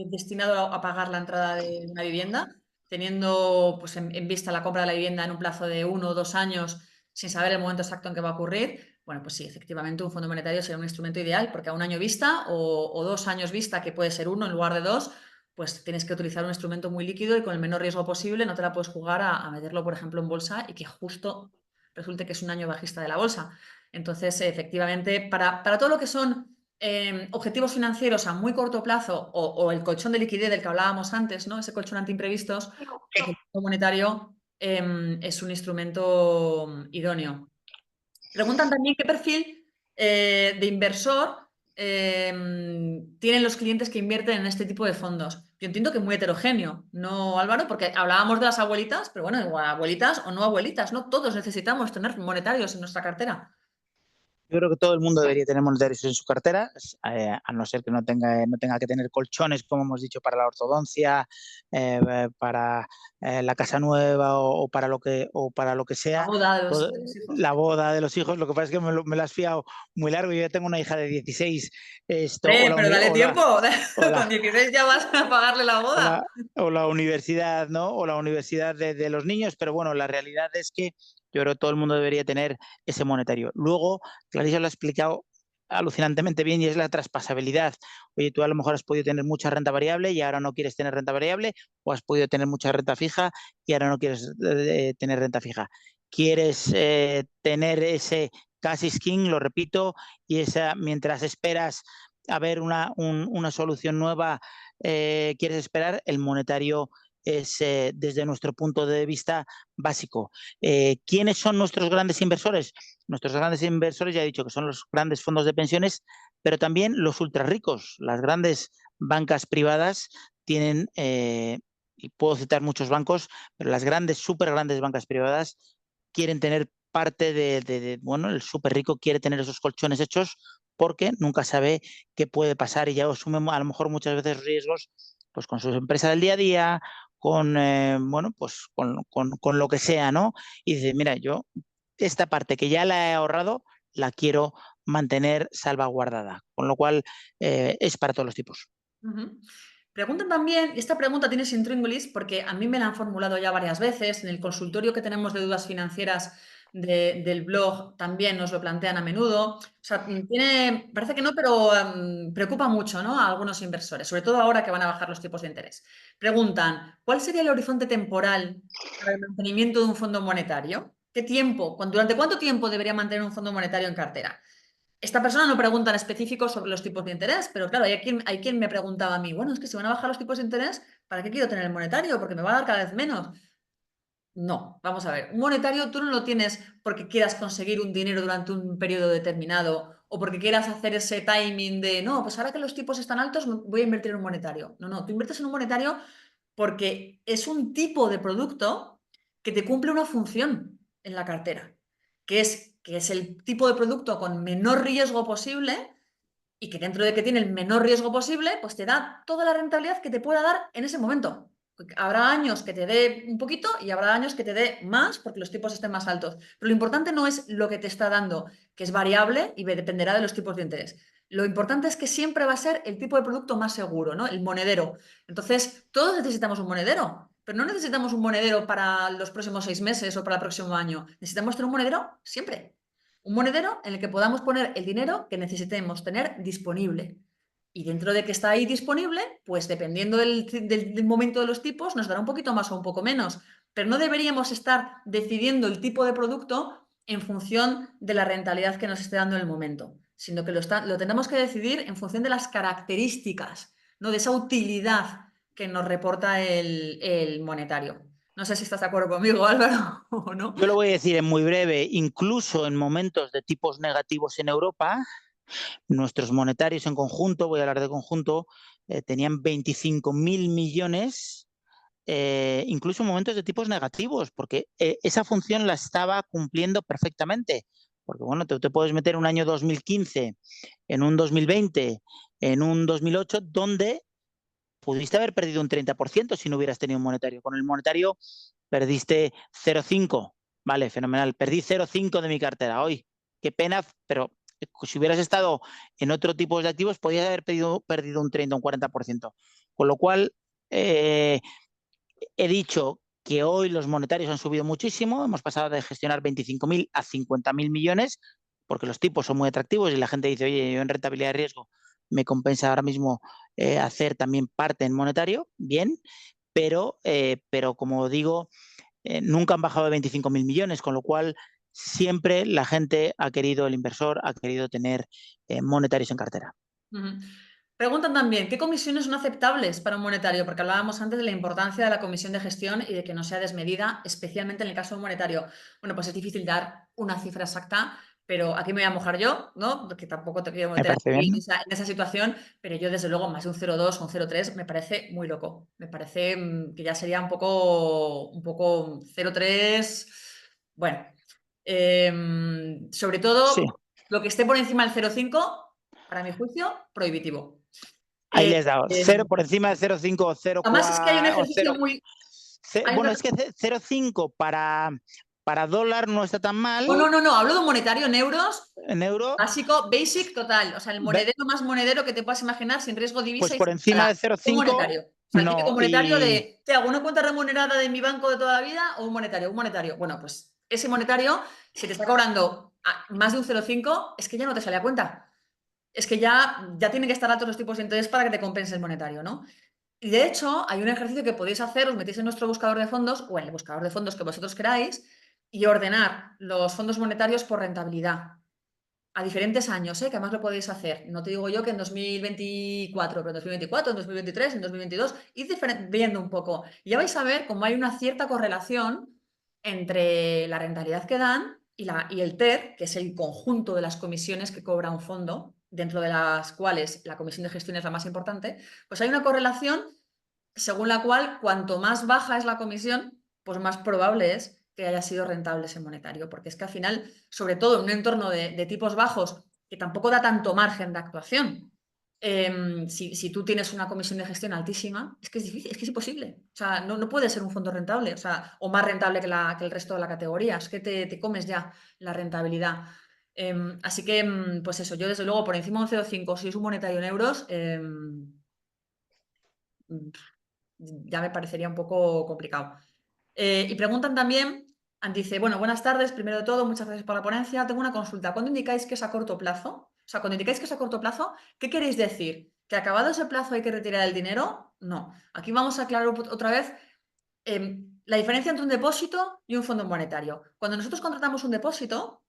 destinado a pagar la entrada de una vivienda, teniendo pues, en vista la compra de la vivienda en un plazo de 1 o 2 años sin saber el momento exacto en que va a ocurrir? Bueno, pues sí, efectivamente un fondo monetario sería un instrumento ideal porque a 1 año vista o 2 años vista, que puede ser uno en lugar de dos, pues tienes que utilizar un instrumento muy líquido y con el menor riesgo posible. No te la puedes jugar a meterlo, por ejemplo, en bolsa y que justo resulte que es un año bajista de la bolsa. Entonces, efectivamente, para todo lo que son objetivos financieros a muy corto plazo o el colchón de liquidez del que hablábamos antes, ¿no? Ese colchón ante imprevistos, pues el Fondo Monetario es un instrumento idóneo. Preguntan también qué perfil de inversor tienen los clientes que invierten en este tipo de fondos. Yo entiendo que muy heterogéneo, ¿no, Álvaro? Porque hablábamos de las abuelitas, pero bueno, igual abuelitas o no abuelitas, ¿no? Todos necesitamos tener monetarios en nuestra cartera. Yo creo que todo el mundo debería tener monetarios en su cartera, a no ser que no tenga que tener colchones, como hemos dicho, para la ortodoncia, para la casa nueva o para lo que La sea. boda Todo, de los hijos. la boda de los hijos, lo que pasa es que me lo has fiado muy largo. Yo ya tengo una hija de 16, Pero dale tiempo. o la, Con 16 ya vas a pagarle la o boda. la, o la universidad, ¿no? O la universidad de los niños, pero bueno, la realidad es que yo creo que todo el mundo debería tener ese monetario. Luego, Clarisa lo ha explicado alucinantemente bien y es la traspasabilidad. Oye, tú a lo mejor has podido tener mucha renta variable y ahora no quieres tener renta variable, o has podido tener mucha renta fija y ahora no quieres tener renta fija. Quieres tener ese cash is king, lo repito, y esa mientras esperas a ver una solución nueva, quieres esperar, el monetario es, desde nuestro punto de vista, básico. ¿Quiénes son nuestros grandes inversores? Nuestros grandes inversores, ya he dicho que son los grandes fondos de pensiones, pero también los ultra ricos. Las grandes bancas privadas tienen, y puedo citar muchos bancos, pero las grandes, súper grandes bancas privadas quieren tener parte bueno, el súper rico quiere tener esos colchones hechos porque nunca sabe qué puede pasar y ya asume a lo mejor muchas veces riesgos pues con su empresa del día a día, con, bueno, pues con lo que sea, ¿no? Y dice, mira, yo esta parte que ya la he ahorrado, la quiero mantener salvaguardada, con lo cual es para todos los tipos. Ujú. Preguntan también, y esta pregunta tiene su intríngulis porque a mí me la han formulado ya varias veces, en el consultorio que tenemos de dudas financieras del blog también nos lo plantean a menudo. O sea, parece que no, pero preocupa mucho, ¿no? A algunos inversores, sobre todo ahora que van a bajar los tipos de interés. Preguntan, ¿cuál sería el horizonte temporal para el mantenimiento de un fondo monetario? ¿Qué tiempo? ¿Durante cuánto tiempo debería mantener un fondo monetario en cartera? Esta persona no pregunta en específico sobre los tipos de interés, pero claro, hay quien me preguntaba a mí, bueno, es que si van a bajar los tipos de interés, ¿para qué quiero tener el monetario? Porque me va a dar cada vez menos. No, vamos a ver, un monetario tú no lo tienes porque quieras conseguir un dinero durante un periodo determinado o porque quieras hacer ese timing de, no, pues ahora que los tipos están altos voy a invertir en un monetario. No, no, tú inviertes en un monetario porque es un tipo de producto que te cumple una función en la cartera, que es el tipo de producto con menor riesgo posible y que dentro de que tiene el menor riesgo posible, pues te da toda la rentabilidad que te pueda dar en ese momento. Habrá años que te dé un poquito y habrá años que te dé más porque los tipos estén más altos. Pero lo importante no es lo que te está dando, que es variable y dependerá de los tipos de interés. Lo importante es que siempre va a ser el tipo de producto más seguro, ¿no? El monedero. Entonces, todos necesitamos un monedero, pero no necesitamos un monedero para los próximos 6 meses o para el próximo año. Necesitamos tener un monedero siempre. Un monedero en el que podamos poner el dinero que necesitemos tener disponible. Y dentro de que está ahí disponible, pues dependiendo del momento de los tipos, nos dará un poquito más o un poco menos. pero no deberíamos estar decidiendo el tipo de producto en función de la rentabilidad que nos esté dando en el momento, sino que lo tenemos que decidir en función de las características, ¿no? De esa utilidad que nos reporta el monetario. No sé si estás de acuerdo conmigo, Álvaro, o no. Yo lo voy a decir en muy breve, incluso en momentos de tipos negativos en Europa, nuestros monetarios en conjunto, voy a hablar de conjunto, tenían 25.000 millones, incluso en momentos de tipos negativos, porque esa función la estaba cumpliendo perfectamente. Porque bueno, te puedes meter un año 2015, en un 2020, en un 2008, donde pudiste haber perdido un 30% si no hubieras tenido un monetario. Con el monetario perdiste 0,5. Vale, fenomenal. Perdí 0,5 de mi cartera hoy. Qué pena, pero si hubieras estado en otro tipo de activos, podías haber perdido un 30 o un 40%. Con lo cual, he dicho que hoy los monetarios han subido muchísimo. Hemos pasado de gestionar 25.000 a 50.000 millones, porque los tipos son muy atractivos y la gente dice, oye, yo en rentabilidad de riesgo me compensa ahora mismo hacer también parte en monetario, bien, pero como digo, nunca han bajado de 25.000 millones, con lo cual siempre la gente ha querido, el inversor ha querido tener monetarios en cartera. Ujú. Preguntan también, ¿qué comisiones son aceptables para un monetario? Porque hablábamos antes de la importancia de la comisión de gestión y de que no sea desmedida, especialmente en el caso de un monetario. Bueno, pues es difícil dar una cifra exacta, pero aquí me voy a mojar yo, ¿no? Porque tampoco te quiero Me meter parece en bien. esa situación, pero yo desde luego más de un 0,2 o un 0,3 me parece muy loco. Me parece que ya sería un poco 0,3, bueno, sobre Sí, todo lo que esté por encima del 0,5 para mi juicio, prohibitivo. ahí Eh, les he dado. eh, Cero por encima de 0,5 o además es que hay un 0,4 o ejercicio 0. muy... hay un Bueno, es ej- que 0,5 para dólar no está tan mal no, no, no, no, hablo de un monetario en euros, en euro. básico, basic, total. O sea, el monedero más monedero que te puedas imaginar sin riesgo de divisa Pues y por sin encima nada. de Un 0,5 monetario. O sea, el típico no. monetario de, ¿te hago una cuenta remunerada de mi banco de toda la vida o un monetario? Un monetario. Bueno, pues ese monetario, si te está cobrando más de un 0,5, es que ya no te sale a cuenta. Es que ya tienen que estar altos los tipos de interés para que te compense el monetario, ¿no? Y de hecho, hay un ejercicio que podéis hacer, os metéis en nuestro buscador de fondos o en el buscador de fondos que vosotros queráis y ordenar los fondos monetarios por rentabilidad a diferentes años, ¿eh? Que además lo podéis hacer. No te digo yo que en 2024, pero en 2024, en 2023, en 2022, id viendo un poco. Y ya vais a ver cómo hay una cierta correlación entre la rentabilidad que dan y el TER, que es el conjunto de las comisiones que cobra un fondo, dentro de las cuales la comisión de gestión es la más importante, pues hay una correlación según la cual cuanto más baja es la comisión, pues más probable es que haya sido rentable ese monetario, porque es que al final, sobre todo en un entorno de tipos bajos, que tampoco da tanto margen de actuación, si tú tienes una comisión de gestión altísima, es que es difícil, es que es imposible. O sea, no puede ser un fondo rentable, o sea, o más rentable que el resto de la categoría, es que te comes ya la rentabilidad. Así que, pues eso, yo desde luego por encima de un 0,5, si es un monetario en euros, ya me parecería un poco complicado. Y preguntan también, dice, bueno, buenas tardes, primero de todo, muchas gracias por la ponencia. Tengo una consulta. ¿Cuándo indicáis que es a corto plazo? O sea, cuando indicáis que es a corto plazo, ¿qué queréis decir? ¿Que acabado ese plazo hay que retirar el dinero? No. Aquí vamos a aclarar otra vez la diferencia entre un depósito y un fondo monetario. Cuando nosotros contratamos un depósito,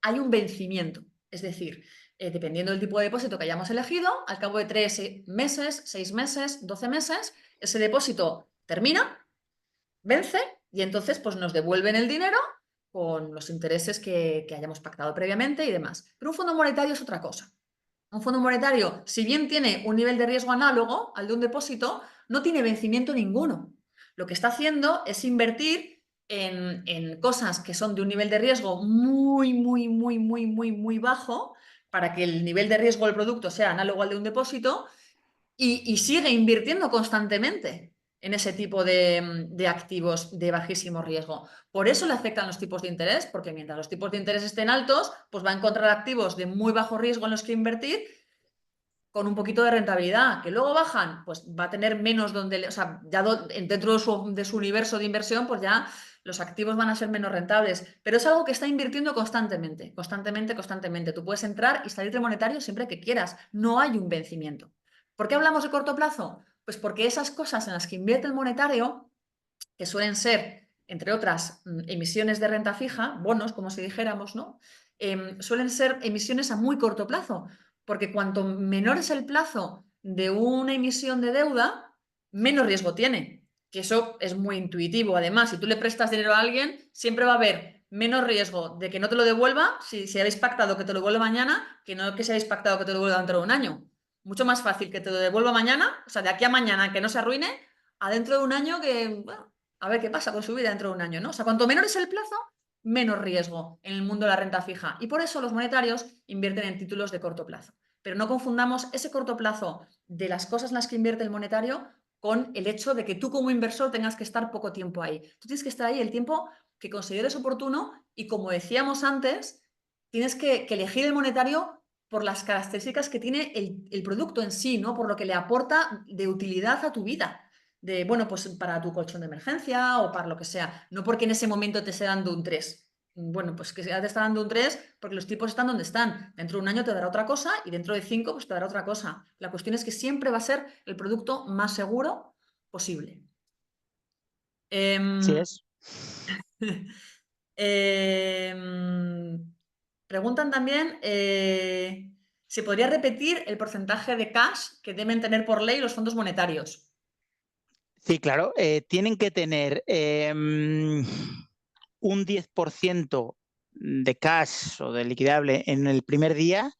hay un vencimiento. Es decir, dependiendo del tipo de depósito que hayamos elegido, al cabo de 3 meses, 6 meses, 12 meses, ese depósito termina, vence y entonces pues nos devuelven el dinero con los intereses que hayamos pactado previamente y demás. Pero un fondo monetario es otra cosa. Un fondo monetario, si bien tiene un nivel de riesgo análogo al de un depósito, no tiene vencimiento ninguno. Lo que está haciendo es invertir en cosas que son de un nivel de riesgo muy, muy, muy, muy, muy, muy bajo para que el nivel de riesgo del producto sea análogo al de un depósito y sigue invirtiendo constantemente en ese tipo de activos de bajísimo riesgo. Por eso le afectan los tipos de interés, porque mientras los tipos de interés estén altos, pues va a encontrar activos de muy bajo riesgo en los que invertir con un poquito de rentabilidad. Que luego bajan, pues va a tener menos donde, o sea, ya dentro de su universo de inversión, pues ya los activos van a ser menos rentables. Pero es algo que está invirtiendo constantemente, constantemente, constantemente. Tú puedes entrar y salir de monetario siempre que quieras. No hay un vencimiento. ¿Por qué hablamos de corto plazo? Pues porque esas cosas en las que invierte el monetario que suelen ser, entre otras, emisiones de renta fija, bonos, como si dijéramos, ¿no? Suelen ser emisiones a muy corto plazo, porque cuanto menor es el plazo de una emisión de deuda, menos riesgo tiene. Que eso es muy intuitivo. Además, si tú le prestas dinero a alguien, siempre va a haber menos riesgo de que no te lo devuelva si habéis pactado que te lo devuelva mañana, que no que si habéis pactado que te lo devuelva dentro de un año. Mucho más fácil que te lo devuelva mañana, o sea, de aquí a mañana que no se arruine, a dentro de un año que, bueno, a ver qué pasa con su vida dentro de un año, ¿no? O sea, cuanto menor es el plazo, menos riesgo en el mundo de la renta fija. Y por eso los monetarios invierten en títulos de corto plazo. Pero no confundamos ese corto plazo de las cosas en las que invierte el monetario con el hecho de que tú como inversor tengas que estar poco tiempo ahí. Tú tienes que estar ahí el tiempo que consideres oportuno y, como decíamos antes, tienes que elegir el monetario por las características que tiene el producto en sí, ¿no? Por lo que le aporta de utilidad a tu vida. De, bueno, pues para tu colchón de emergencia o para lo que sea. No porque en ese momento te esté dando un 3. Bueno, pues que ya te está dando un 3 porque los tipos están donde están. Dentro de un año te dará otra cosa y dentro de 5 pues te dará otra cosa. La cuestión es que siempre va a ser el producto más seguro posible. Así Em, es. preguntan también si podría repetir el porcentaje de cash que deben tener por ley los fondos monetarios. Sí, claro. Tienen que tener un 10% de cash o de liquidable en el primer día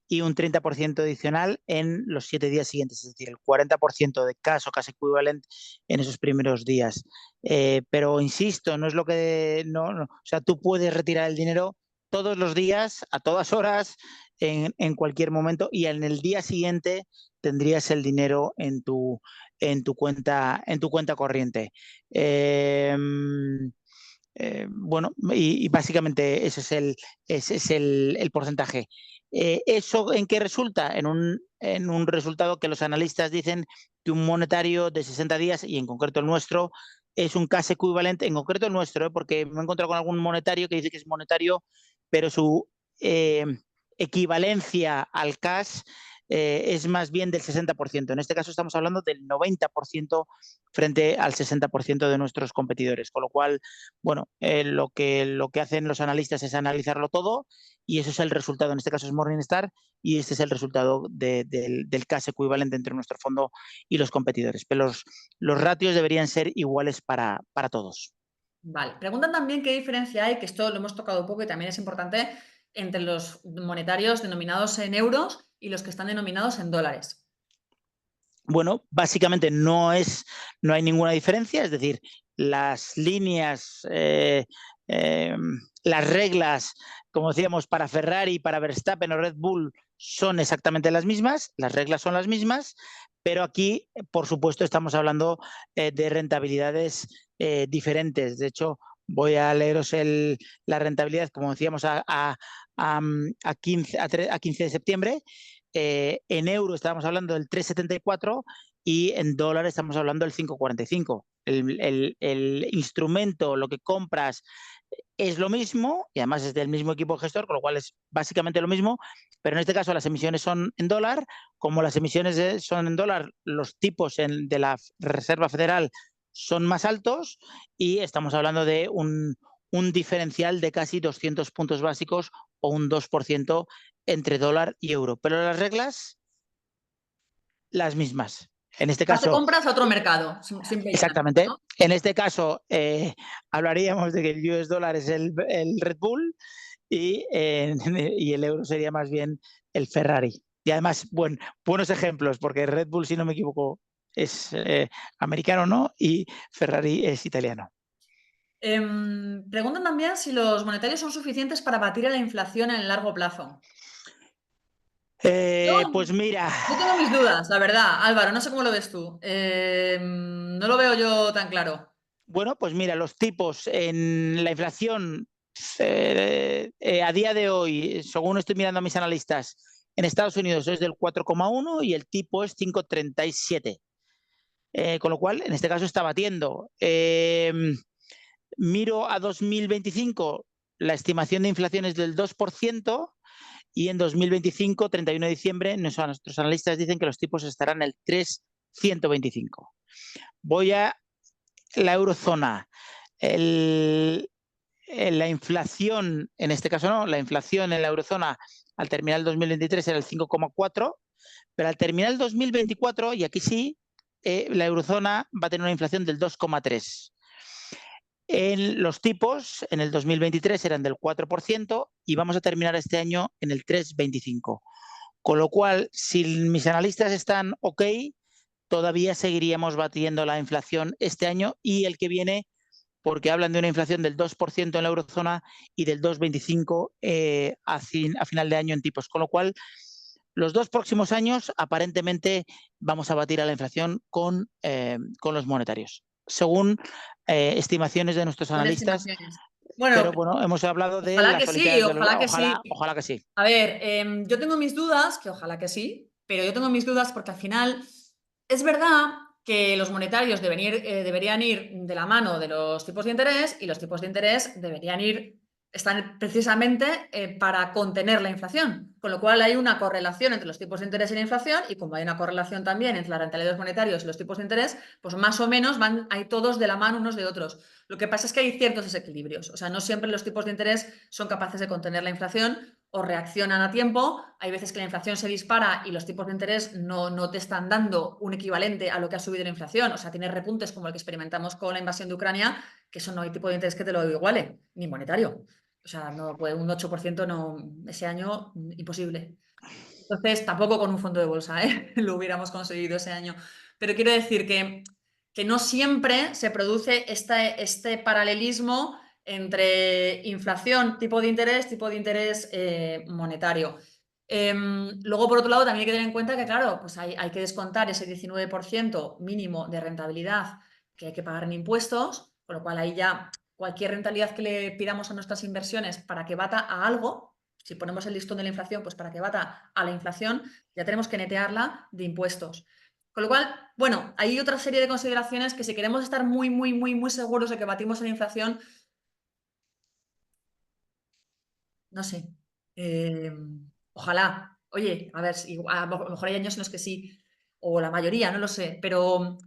y un 30% adicional en los 7 días siguientes, es decir, el 40% de cash o cash equivalent en esos primeros días. Pero insisto, no es lo que... o sea, tú puedes retirar el dinero todos los días, a todas horas, en cualquier momento, y en el día siguiente tendrías el dinero en tu cuenta corriente. Bueno, y básicamente ese es el porcentaje. ¿Eso en qué resulta? En un resultado que los analistas dicen que un monetario de 60 días, y en concreto el nuestro, es un cash equivalente, en concreto el nuestro, porque me he encontrado con algún monetario que dice que es monetario, pero su eh, equivalencia al cash es más bien del 60%. En este caso estamos hablando del 90% frente al 60% de nuestros competidores, con lo cual, bueno, lo que hacen los analistas es analizarlo todo y eso es el resultado, en este caso es Morningstar, y este es el resultado del cash equivalente entre nuestro fondo y los competidores. Pero los ratios deberían ser iguales para todos. Vale. Preguntan también qué diferencia hay, que esto lo hemos tocado un poco y también es importante, entre los monetarios denominados en euros y los que están denominados en dólares. Bueno, básicamente no hay ninguna diferencia, es decir, las líneas, las reglas, como decíamos, para Ferrari, para Verstappen o Red Bull son exactamente las mismas, las reglas son las mismas, pero aquí, por supuesto, estamos hablando de rentabilidades diferentes. De hecho, voy a leeros la rentabilidad, como decíamos, a 15 de septiembre. En euro estábamos hablando del 3,74 y en dólares estamos hablando del 5,45. El instrumento, lo que compras, es lo mismo y además es del mismo equipo gestor, con lo cual es básicamente lo mismo, pero en este caso las emisiones son en dólar. Como las emisiones son en dólar, los tipos de la Reserva Federal son más altos y estamos hablando de un diferencial de casi 200 puntos básicos o un 2% entre dólar y euro. Pero las reglas, las mismas. En este Vas de caso, compras a otro mercado, simple y llanamente, exactamente. ¿no? En este caso, hablaríamos de que el US dólar es el Red Bull y el euro sería más bien el Ferrari. Y además, buenos ejemplos, porque Red Bull, si no me equivoco, es americano, ¿no? Y Ferrari es italiano. Preguntan también si los monetarios son suficientes para batir a la inflación en el largo plazo. Yo, Pues mira, yo tengo mis dudas, la verdad, Álvaro, no sé cómo lo ves tú. No lo veo yo tan claro. bueno, pues mira, los tipos en la inflación a día de hoy, según estoy mirando a mis analistas, en Estados Unidos es del 4,1 y el tipo es 5,37. Con lo cual, en este caso está batiendo. Miro a 2025, la estimación de inflación es del 2% y en 2025, 31 de diciembre, nuestros analistas dicen que los tipos estarán en el 3,125. Voy a la eurozona, la inflación, en este caso no, la inflación en la eurozona al terminar el 2023 era el 5,4, pero al terminar el 2024, y aquí sí, la eurozona va a tener una inflación del 2,3. En los tipos, en el 2023 eran del 4% y vamos a terminar este año en el 3,25. Con lo cual, si mis analistas están ok, todavía seguiríamos batiendo la inflación este año y el que viene, porque hablan de una inflación del 2% en la eurozona y del 2,25 a final de año en tipos. Con lo cual, los 2 próximos años aparentemente vamos a batir a la inflación con los monetarios, según estimaciones de nuestros Con analistas. estimaciones. Bueno, Pero bueno, hemos hablado de ojalá las que sí, solidariedades de los... ojalá que sí. Ojalá que sí. A ver, yo tengo mis dudas, que ojalá que sí, pero yo tengo mis dudas porque al final es verdad que los monetarios deberían ir de la mano de los tipos de interés y los tipos de interés están precisamente para contener la inflación. Con lo cual hay una correlación entre los tipos de interés y la inflación y como hay una correlación también entre la rentabilidad de los monetarios y los tipos de interés, pues más o menos hay todos de la mano unos de otros. Lo que pasa es que hay ciertos desequilibrios. O sea, no siempre los tipos de interés son capaces de contener la inflación o reaccionan a tiempo. Hay veces que la inflación se dispara y los tipos de interés no te están dando un equivalente a lo que ha subido la inflación. O sea, tienes repuntes como el que experimentamos con la invasión de Ucrania, que eso no hay tipo de interés que te lo iguale, ni monetario. O sea, no, pues un 8% no, ese año imposible. Entonces, tampoco con un fondo de bolsa, ¿eh? Lo hubiéramos conseguido ese año. Pero quiero decir que no siempre se produce este paralelismo entre inflación, tipo de interés monetario. Luego, por otro lado, también hay que tener en cuenta que, claro, pues hay que descontar ese 19% mínimo de rentabilidad que hay que pagar en impuestos, con lo cual ahí ya cualquier rentabilidad que le pidamos a nuestras inversiones para que bata a algo, si ponemos el listón de la inflación, pues para que bata a la inflación, ya tenemos que netearla de impuestos. Con lo cual, bueno, hay otra serie de consideraciones que si queremos estar muy, muy, muy, muy seguros de que batimos la inflación, no sé, ojalá. Oye, a ver, a lo mejor hay años en los que sí, o la mayoría, no lo sé, pero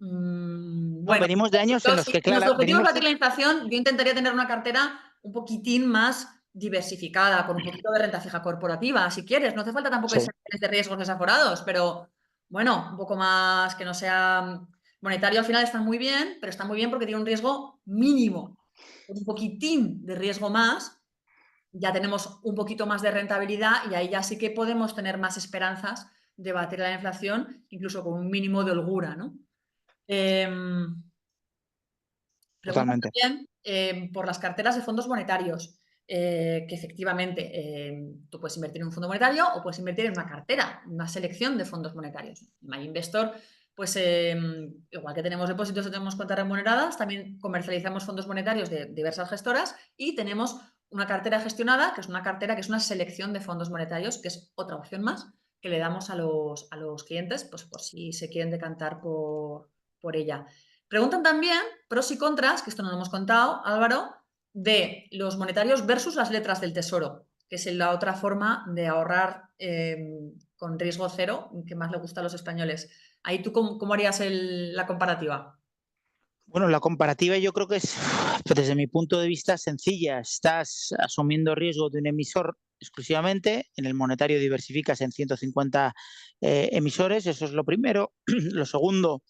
No, bueno, venimos de años en los si que, nuestro claro, objetivo es venimos... batir la inflación, yo intentaría tener una cartera un poquitín más diversificada, con un poquito de renta fija corporativa, si quieres. No hace falta tampoco Sí, ese de riesgos desaforados, pero bueno, un poco más que no sea monetario al final está muy bien, pero está muy bien porque tiene un riesgo mínimo. Un poquitín de riesgo más, ya tenemos un poquito más de rentabilidad y ahí ya sí que podemos tener más esperanzas de batir la inflación, incluso con un mínimo de holgura, ¿no? Eh, Preguntan totalmente. también por las carteras de fondos monetarios, que efectivamente tú puedes invertir en un fondo monetario o puedes invertir en una cartera, una selección de fondos monetarios. En MyInvestor, pues igual que tenemos depósitos o tenemos cuentas remuneradas, también comercializamos fondos monetarios de diversas gestoras y tenemos una cartera gestionada, que es una cartera que es una selección de fondos monetarios, que es otra opción más que le damos a los clientes, pues por si se quieren decantar por ella. Preguntan también pros y contras, que esto no lo hemos contado, Álvaro, de los monetarios versus las letras del tesoro, que es la otra forma de ahorrar con riesgo cero, que más le gusta a los españoles. Ahí tú, ¿cómo harías la comparativa? Bueno, la comparativa yo creo que es, desde mi punto de vista, sencilla. Estás asumiendo riesgo de un emisor exclusivamente. En el monetario diversificas en 150 emisores, eso es lo primero. Lo segundo,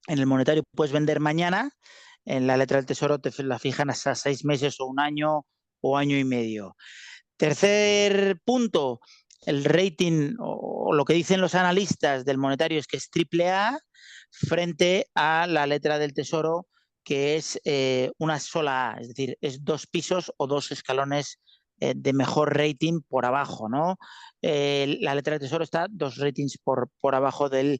en el monetario puedes vender mañana. En la letra del tesoro te la fijan hasta 6 meses o un año o año y medio. Tercer punto, el rating o lo que dicen los analistas del monetario es que es triple A frente a la letra del tesoro que es una sola A, es decir, es 2 pisos o 2 escalones de mejor rating por abajo, ¿no? La letra del tesoro está 2 ratings por abajo del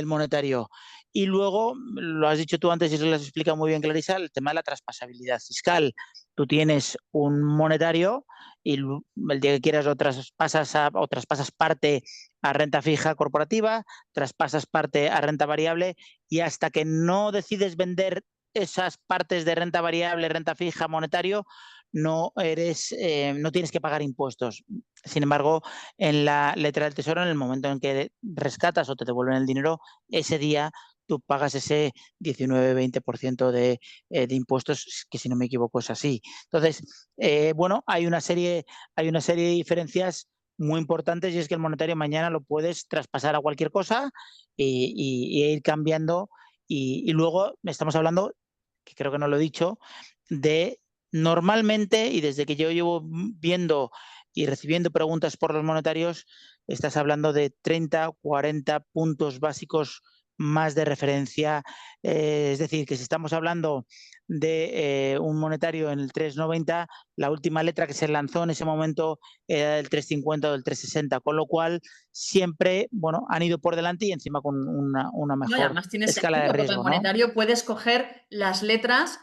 monetario. Y luego, lo has dicho tú antes y lo has explicado muy bien, Clarisa, el tema de la traspasabilidad fiscal. Tú tienes un monetario y el día que quieras o traspasas parte a renta fija corporativa, traspasas parte a renta variable y hasta que no decides vender esas partes de renta variable, renta fija, monetario, no tienes que pagar impuestos. Sin embargo, en la letra del tesoro, en el momento en que rescatas o te devuelven el dinero, ese día tú pagas ese 19-20% de impuestos, que si no me equivoco es así. Entonces, bueno, hay una serie de diferencias muy importantes y es que el monetario mañana lo puedes traspasar a cualquier cosa y ir cambiando. Y luego estamos hablando, que creo que no lo he dicho, de normalmente, y desde que yo llevo viendo y recibiendo preguntas por los monetarios, estás hablando de 30, 40 puntos básicos más de referencia. Es decir, que si estamos hablando de un monetario en el 3,90, la última letra que se lanzó en ese momento era del 3,50 o del 3,60, con lo cual siempre, bueno, han ido por delante y encima con una No, y mejor además tiene escala de sentido, porque el riesgo, ¿no? monetario puede escoger las letras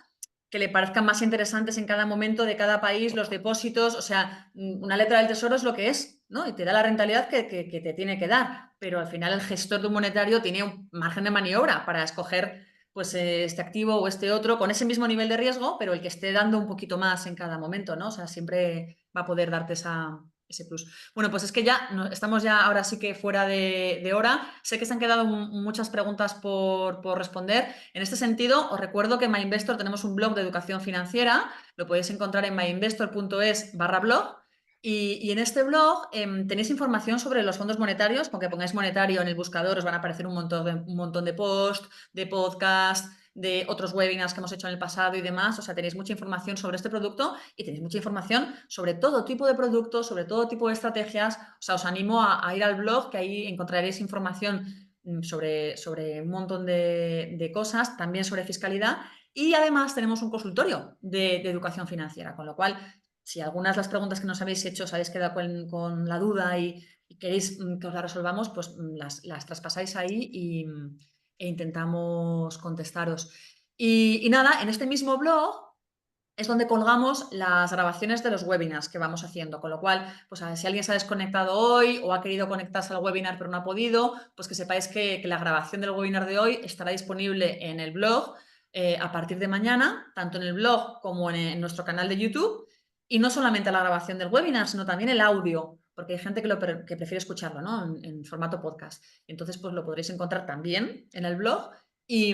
que le parezcan más interesantes en cada momento de cada país, los depósitos, o sea, una letra del tesoro es lo que es, ¿no? Y te da la rentabilidad que te tiene que dar, pero al final el gestor de un monetario tiene un margen de maniobra para escoger pues este activo o este otro con ese mismo nivel de riesgo, pero el que esté dando un poquito más en cada momento, ¿no? O sea, siempre va a poder darte ese plus. Bueno, pues es que ya estamos ya ahora sí que fuera de hora. Sé que se han quedado muchas preguntas por responder. En este sentido, os recuerdo que en MyInvestor tenemos un blog de educación financiera. Lo podéis encontrar en myinvestor.es/blog. Y en este blog tenéis información sobre los fondos monetarios. Con que pongáis monetario en el buscador os van a aparecer un montón de posts, de podcasts, de otros webinars que hemos hecho en el pasado y demás. O sea, tenéis mucha información sobre este producto y tenéis mucha información sobre todo tipo de productos, sobre todo tipo de estrategias. O sea, os animo a ir al blog, que ahí encontraréis información sobre un montón de cosas, también sobre fiscalidad. Y además tenemos un consultorio de educación financiera, con lo cual, si algunas de las preguntas que nos habéis hecho os habéis quedado con la duda y queréis que os la resolvamos, pues las traspasáis ahí e intentamos contestaros. Y nada, en este mismo blog es donde colgamos las grabaciones de los webinars que vamos haciendo, con lo cual, pues a ver, si alguien se ha desconectado hoy o ha querido conectarse al webinar pero no ha podido, pues que sepáis que la grabación del webinar de hoy estará disponible en el blog a partir de mañana, tanto en el blog como en nuestro canal de YouTube. Y no solamente la grabación del webinar, sino también el audio, porque hay gente que prefiere escucharlo, ¿no? En formato podcast. Entonces, pues lo podréis encontrar también en el blog y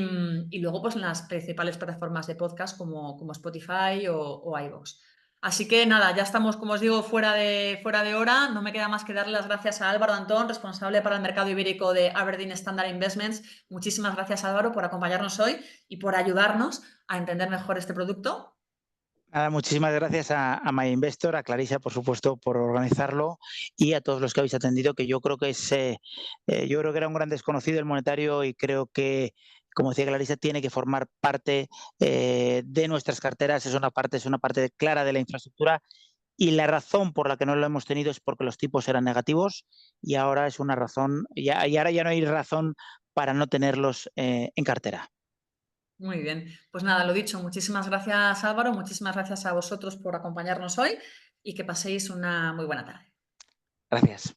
luego pues en las principales plataformas de podcast como Spotify o iVoox. Así que nada, ya estamos, como os digo, fuera de hora. No me queda más que darle las gracias a Álvaro Antón, responsable para el mercado ibérico de Aberdeen Standard Investments. Muchísimas gracias, Álvaro, por acompañarnos hoy y por ayudarnos a entender mejor este producto. Nada, muchísimas gracias a MyInvestor, a Clarisa, por supuesto, por organizarlo y a todos los que habéis atendido, que yo creo que yo creo que era un gran desconocido el monetario y creo que, como decía Clarisa, tiene que formar parte de nuestras carteras. Es una parte clara de la infraestructura y la razón por la que no lo hemos tenido es porque los tipos eran negativos y ahora es una razón, y ahora ya no hay razón para no tenerlos en cartera. Muy bien. Pues nada, lo dicho, muchísimas gracias, Álvaro, muchísimas gracias a vosotros por acompañarnos hoy y que paséis una muy buena tarde. Gracias.